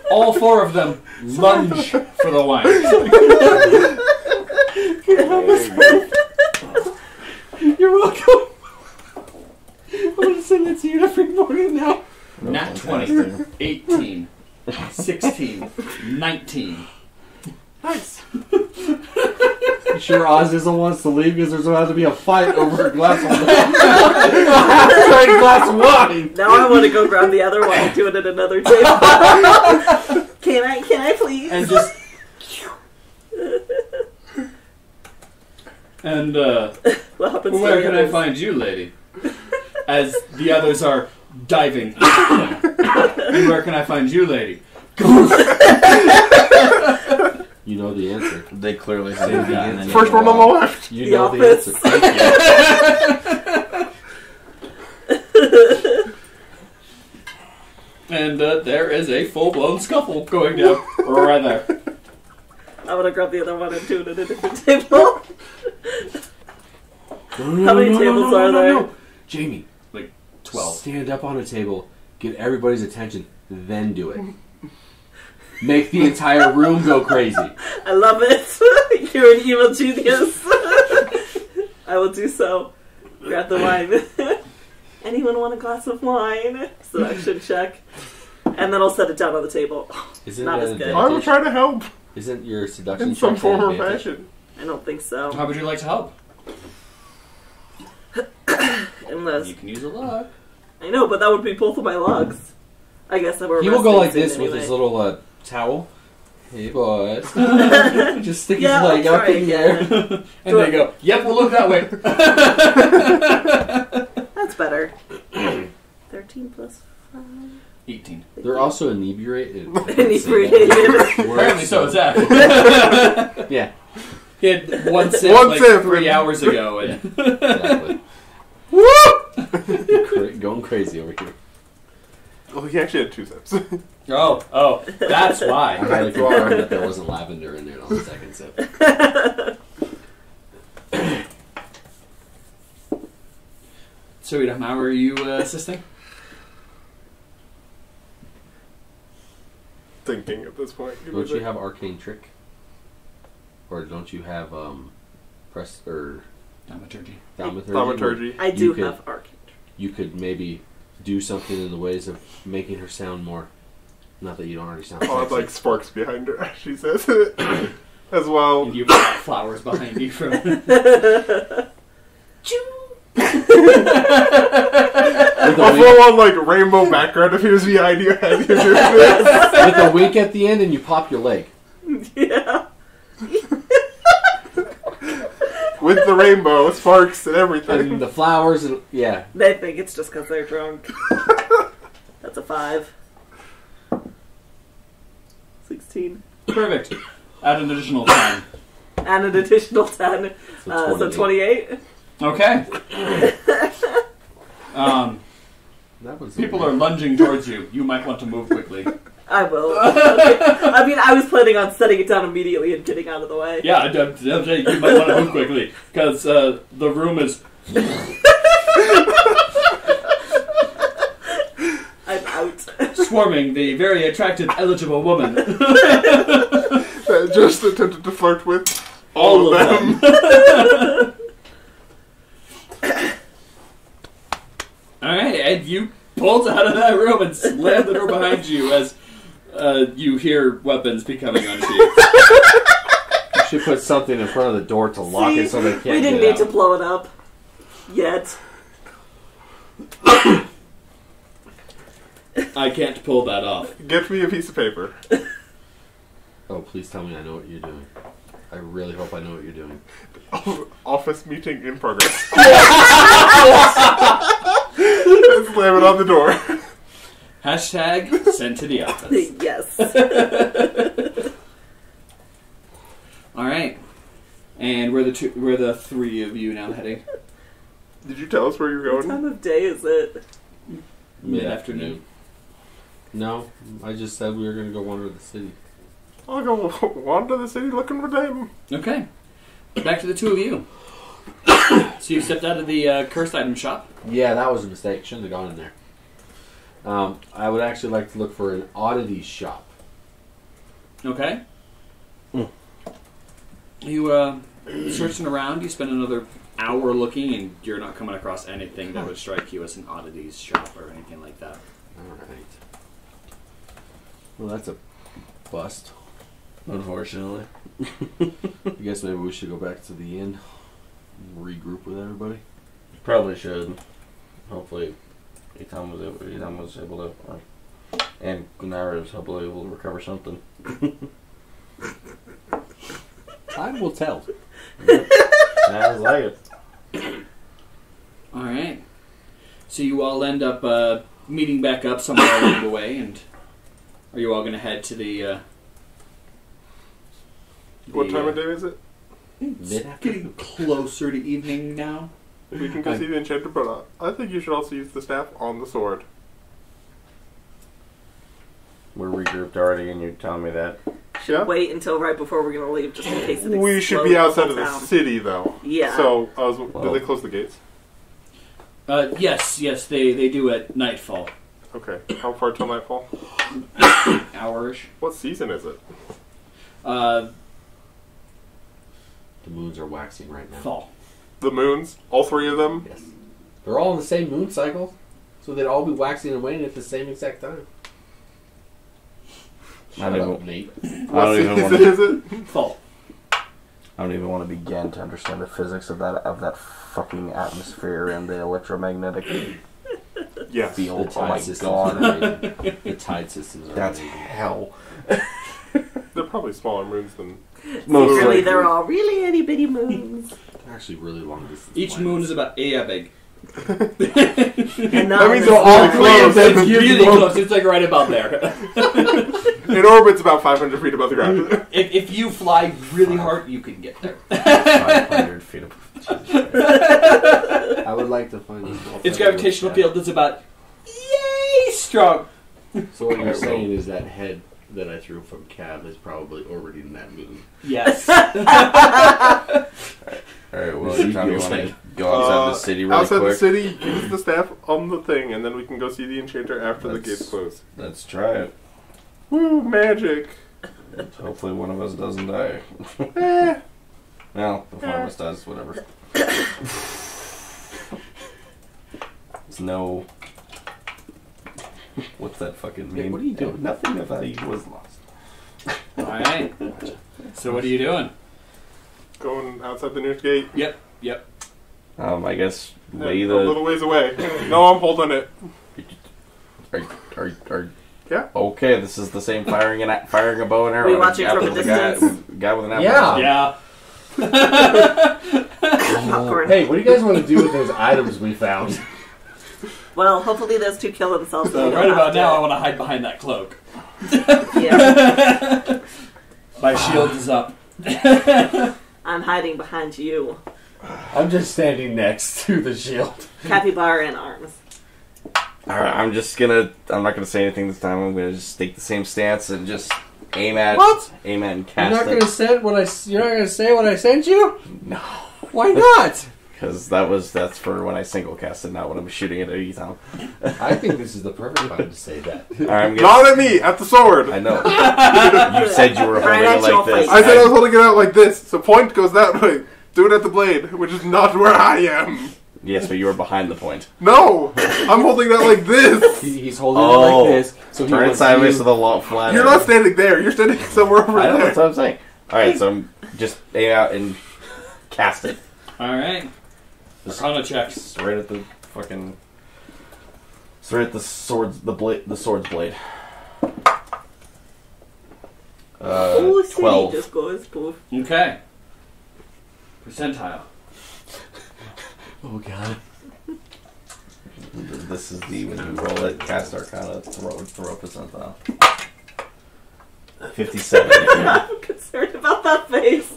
All 4 of them lunge for the wine. You're welcome. I'm going to send that to you every morning now. Nat 20, 18, 16, 19. Nice. You sure Azizel wants to leave because there's about to be a fight over a glass of wine? A half-straight glass of wine. Now I want to go grab the other one and do it at another table. Can I please? And just... And, What happens where to can the I others? find you, lady? As the others are diving. And where can I find you, lady? You know the answer. They clearly Say haven't the gotten answer. any. First one on the left. You The know the office. answer. Thank you. And there is a full-blown scuffle going down right there. I want to grab the other one and do it at a different table. How many tables are there? Jaimie, 12. stand up on a table, get everybody's attention, then do it. Make the entire room go crazy. I love it. You're an evil genius. I will do so. Grab the wine. Anyone want a glass of wine? Seduction check. And then I'll set it down on the table. Isn't Not it as an good. I will advantage? try to help Isn't your seduction in some check an form or advantage? fashion. I don't think so. How would you like to help? Unless You can use a luck. I know, but that would be both of my lugs. I guess I were. He will go like resting this anyway. with his little towel. Hey boys. Just stick his Yeah, I'll leg up try in the again. air. And they go, yep, we'll look that way. That's better. 13 plus 5. 18. They're also inebriated. Inebriated. Apparently so is that. Yeah, He had one sip One like sip. 3 hours ago. And exactly. Going crazy over here. Well, he actually had 2 sips. Oh, that's I why. highly confirmed that there wasn't lavender in there on the second sip. So, Idham, how are you assisting? Thinking at this point. Don't you have arcane trick? Or don't you have press or Dramaturgy. Thaumaturgy. I do You could- have arcane. You could maybe do something in the ways of making her sound more. Not that you don't already sound. I'll have sexy. like sparks behind her, she says. As well. And you've got flowers behind you from... With A a wink, full on like rainbow background appears behind you and you do this. with a wink at the end, and you pop your leg. Yeah. With the rainbow, sparks and everything. And the flowers, and yeah. They think it's just because they're drunk. That's a 5. 16. Perfect. Add an additional 10. And an additional 10. So 28. Okay. That was People are lunging towards you. You might want to move quickly. I will. Okay. I mean, I was planning on setting it down immediately and getting out of the way. Yeah, I'm saying you might want to move quickly. Because the room is... I'm out. swarming the very attractive, eligible woman. That just attempted to flirt with All of them. Alright, and you bolt out of that room and slam the door behind you as You hear weapons becoming unsheathed. You should put something in front of the door to lock it so they can't We didn't get need to out. blow it up. Yet. I can't pull that off. Get me a piece of paper. Oh, please tell me I know what you're doing. I really hope I know what you're doing. Office meeting in progress. Let's slam it on the door. Hashtag sent to the office. Yes. Alright. And where the three of you now heading? Did you tell us where you're What going? time of day is it? Mid-afternoon. No, I just said we were going to go wander the city. I'll go wander the city looking for them. Okay. Back to the two of you. So you stepped out of the cursed item shop. Yeah, that was a mistake. Shouldn't have gone in there. I would actually like to look for an oddities shop. Okay. You searching around, you spend another hour looking, and you're not coming across anything that would strike you as an oddities shop or anything like that. Alright. Well, that's a bust. Unfortunately. I guess maybe we should go back to the inn and regroup with everybody. Probably should. Hopefully, Idham was able to, and Gwyneira was hopefully able to recover something. Time will tell. Sounds like it. Alright. So you all end up meeting back up somewhere along the way, and are you all going to head to the... What time of day is it? It's getting closer to evening now. We can go see the enchanter, but I think you should also use the staff on the sword. We're regrouped already, and you're telling me that. Yeah? Wait until right before we're going to leave, just in case it We should be explodes outside of the town. city, though. Yeah. So, do they close the gates? Yes, they do at nightfall. Okay. How far till nightfall? Hour-ish. What season is it? The moons are waxing right now. Fall. The moons? All three of them? Yes. They're all in the same moon cycle, so they'd all be waxing and waning at the same exact time. I don't even- Nate. What even season want to. is it? Fall. I don't even want to begin to understand the physics of that fucking atmosphere and the electromagnetic Yes. field. The Oh tide my systems god. are amazing. The tide systems are That's amazing. hell. They're probably smaller moons than... Most Really, likely. they're all really itty bitty moons. They're actually really long distance. Each moon is about big. And That not means in they're the all sky. close. It's really close. It's like right about there. In orbit's about 500 feet above the ground. If you fly really hard, you can get there. 500 feet above. I would like to find this. Its gravitational field is about yay strong. So what you're saying is that head that I threw from Cav is probably orbiting that moon. Yes. Alright, well, you want to go outside the city really outside quick? the city, use the staff on the thing, and then we can go see the enchanter after the gates close. Let's try it. Woo, magic! Hopefully one of us doesn't die. Eh. Well, if one of us does, whatever. There's no... What's that fucking Hey, mean? what are you doing? Nothing of value was lost. Alright. So what are you doing? Going outside the nearest gate. Yep. I guess A lay little ways away. No, I'm holding it. Are Yeah. okay, this is the same firing a bow and arrow. We watching from a after the guy with an apple. Yeah. Awkward. Hey, what do you guys want to do with those items we found? Well, hopefully those two kill themselves. So right about now, I want to hide behind that cloak. Yeah. My shield is up. I'm hiding behind you. I'm just standing next to the shield. Capybara in arms. Alright, I'm not gonna say anything this time. I'm gonna just take the same stance and just aim at What? Aim at and You're cast not it. gonna send what you're not gonna say what I sent you? No. Why not? Because that's for when I single cast it, not when I'm shooting it at Idham. I think this is the perfect time to say that. Not at me, at the sword. I know. You said you were holding Right it at your like this. face. I said I was holding it out like this, so point goes that way. Do it at the blade, which is not where I am. Yes, but you were behind the point. No! I'm holding that like this! He's holding it like this. So Turn it sideways to the long flat. You're not standing there, you're standing somewhere over I know, there. that's what I'm saying. Alright, so I'm just aim out and cast it. Alright. Arcana checks. Straight at the fucking... Straight at the sword's blade. Oh, 12. just goes poof. Okay. Percentile. Oh god. This is the, when you roll it, cast Arcana, throw percentile. 57. I'm concerned about that face.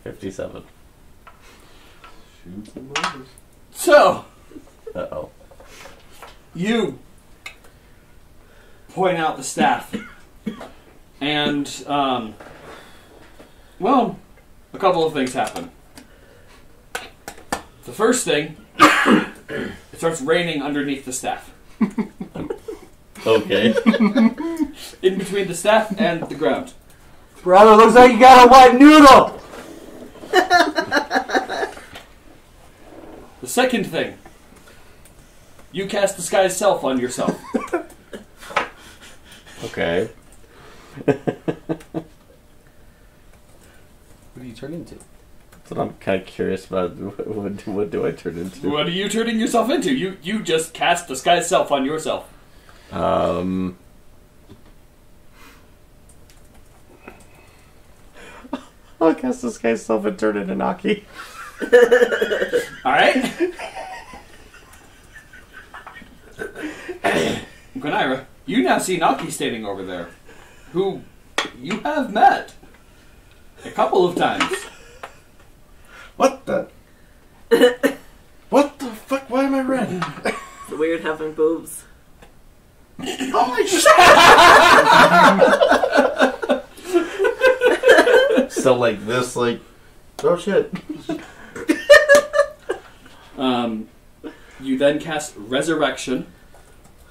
57. Shoot some numbers. So, Uh-oh. you point out the staff. And, well, a couple of things happen. The first thing, it starts raining underneath the staff. Okay. In between the staff and the ground. Brother, looks like you got a white noodle! The second thing, you cast Disguise Self on yourself. Okay. What do you turn into? That's what I'm kind of curious about. What do I turn into? What are you turning yourself into? You just cast Disguise Self on yourself. I'll cast this guy's self and turn into Naki. Alright? Gwyneira, you now see Naki standing over there, who you have met a couple of times. What the? What the fuck? Why am I red? It's weird having boobs. Holy shit! So like this, like, oh shit. You then cast Resurrection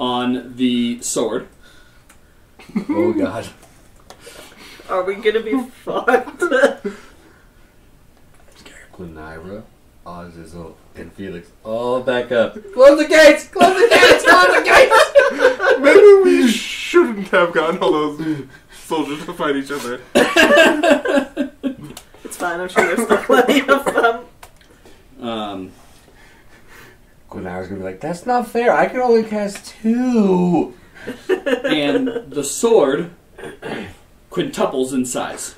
on the sword. Oh god. Are we gonna be fucked? Gwyneira, Azizel, and Felix all back up. Close the gates! Close the gates! Close the gates! Maybe we shouldn't have gotten all those soldiers to fight each other. It's fine, I'm sure there's still plenty of them. Gwyneira's gonna be like, that's not fair. I can only cast 2. And the sword quintuples in size.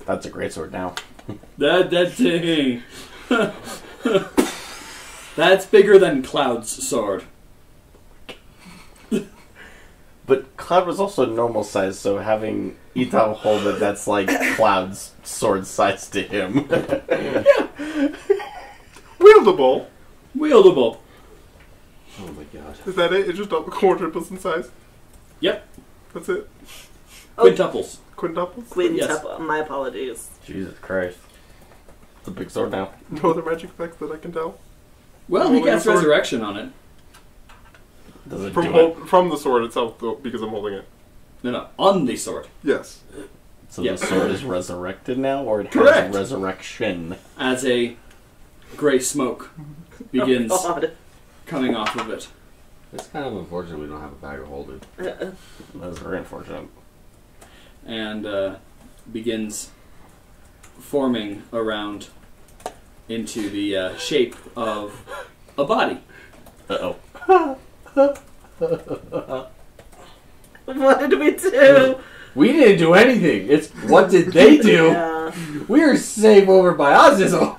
That's a great sword now. That thing. That's bigger than Cloud's sword. But Cloud was also normal size, so having Idham hold it, that's like Cloud's sword size to him. Wieldable. Wieldable. Oh my god. Is that it? It's just quadruples in size? Yep. That's it? Oh. Quintuples. Quintuples? Quintuple. My apologies. Jesus Christ. It's a big sword now. No other magic effects that I can tell? Well, he Holding casts the sword? Resurrection on it. Does it From, do it? from the sword itself, though, because I'm holding it. No, on the sword. Yes. So Yes. the sword is resurrected now, or it Correct. has resurrection? As a grey smoke begins Oh, God. coming off of it. It's kind of unfortunate we don't have a bag of holding. That's very unfortunate. And begins forming around into the shape of a body. Uh-oh. What did we do? We didn't do anything. It's what did they do? Yeah. We were safe over by Azizel.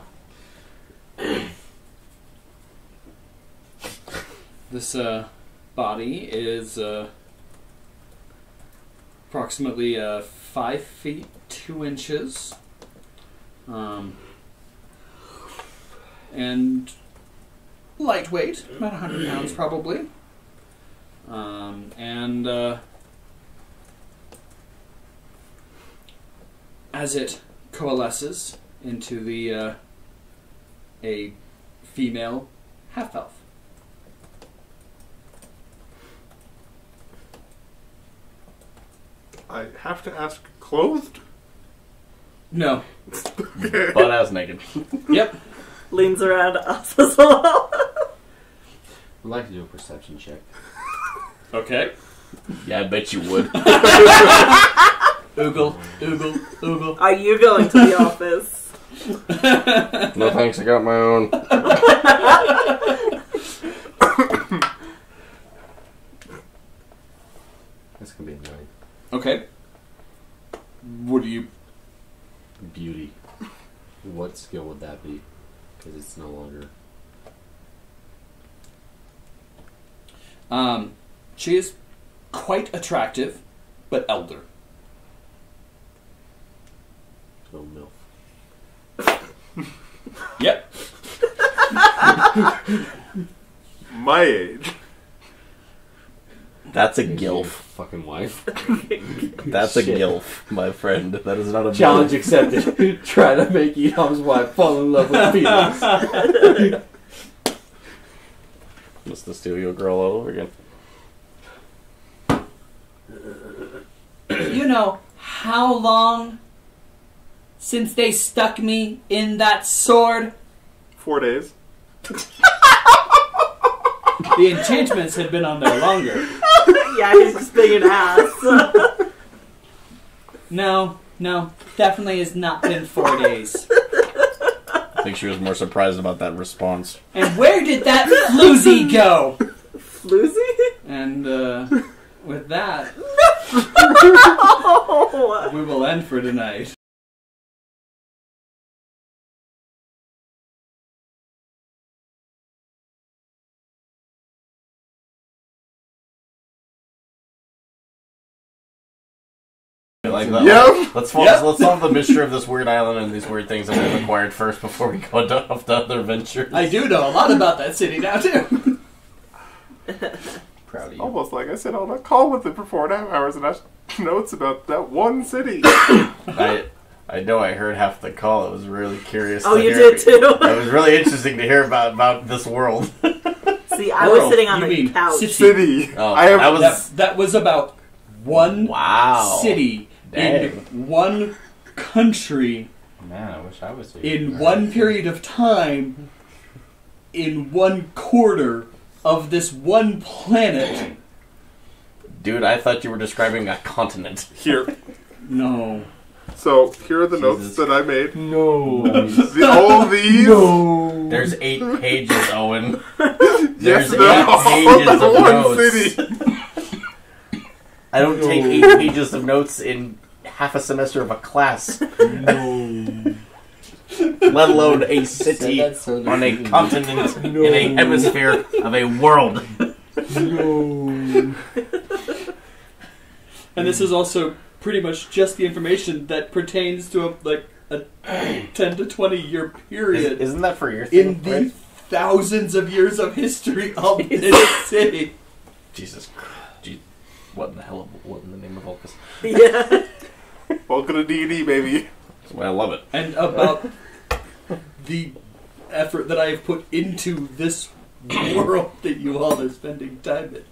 This body is approximately 5 feet 2 inches, and lightweight, about 100 pounds probably, and as it coalesces into the a female half-elf. I have to ask, clothed? No. Butt ass naked. Yep. Leans around us as well. I'd like to do a perception check. Okay. Yeah, I bet you would. Oogle, oogle, oogle. Are you going to the office? No thanks, I got my own. That's gonna be annoying. Okay. What do you... Beauty. What skill would that be? Because it's no longer... She is quite attractive, but elder. So MILF. Yep. My age. That's a Your gilf. fucking wife. That's a Shit. gilf, my friend. That is not a Challenge accepted. Try to make Idham's wife fall in love with Felix. Just the studio girl all over again. You know how long since they stuck me in that sword? 4 days. The enchantments had been on there longer. Yeah, he's just being an ass. No, definitely has not been 4 days. I think she was more surprised about that response. And where did that floozy go? Floozy? And with that, No! we will end for tonight. Like that. Yep. Let's Yep. solve the mystery of this weird island and these weird things that we've acquired first before we go off to other adventures. I do know a lot about that city now, too. Proud of you. Almost like I sat on a call with him for 4.5 hours and asked notes about that one city. I know I heard half the call. I was really curious. Oh, to you hear did too? It was really interesting to hear about this world. See, I was sitting on You the mean couch. City. Oh, I have. that was That was about one wow. city in Dang. one country Man, I wish I was here. in one period of time in one quarter of this one planet. Dude, I thought you were describing a continent. Here. No. So, here are the Jesus. notes that I made. No. All these. No. There's 8 pages, Owen. Yes, There's they're 8 all pages the of one notes. city. I don't take 8 pages of notes in half a semester of a class, No. let alone a city Said that so that on a you can- continent No. in a hemisphere of a world. No. And this is also pretty much just the information that pertains to a 10 to 20 year period Isn't that for your thing? in the right? thousands of years of history of this city. Jesus Christ. What in the hell? What in the name of all this? Yeah. Welcome to D&D, baby. That's why I love it. And about the effort that I have put into this world that you all are spending time in.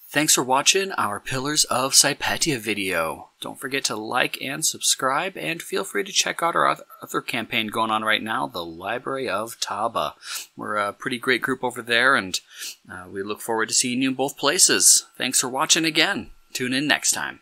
Thanks for watching our Pillars of Sypetia video. Don't forget to like and subscribe, and feel free to check out our other campaign going on right now, the Library of Taba. We're a pretty great group over there, and we look forward to seeing you in both places. Thanks for watching again. Tune in next time.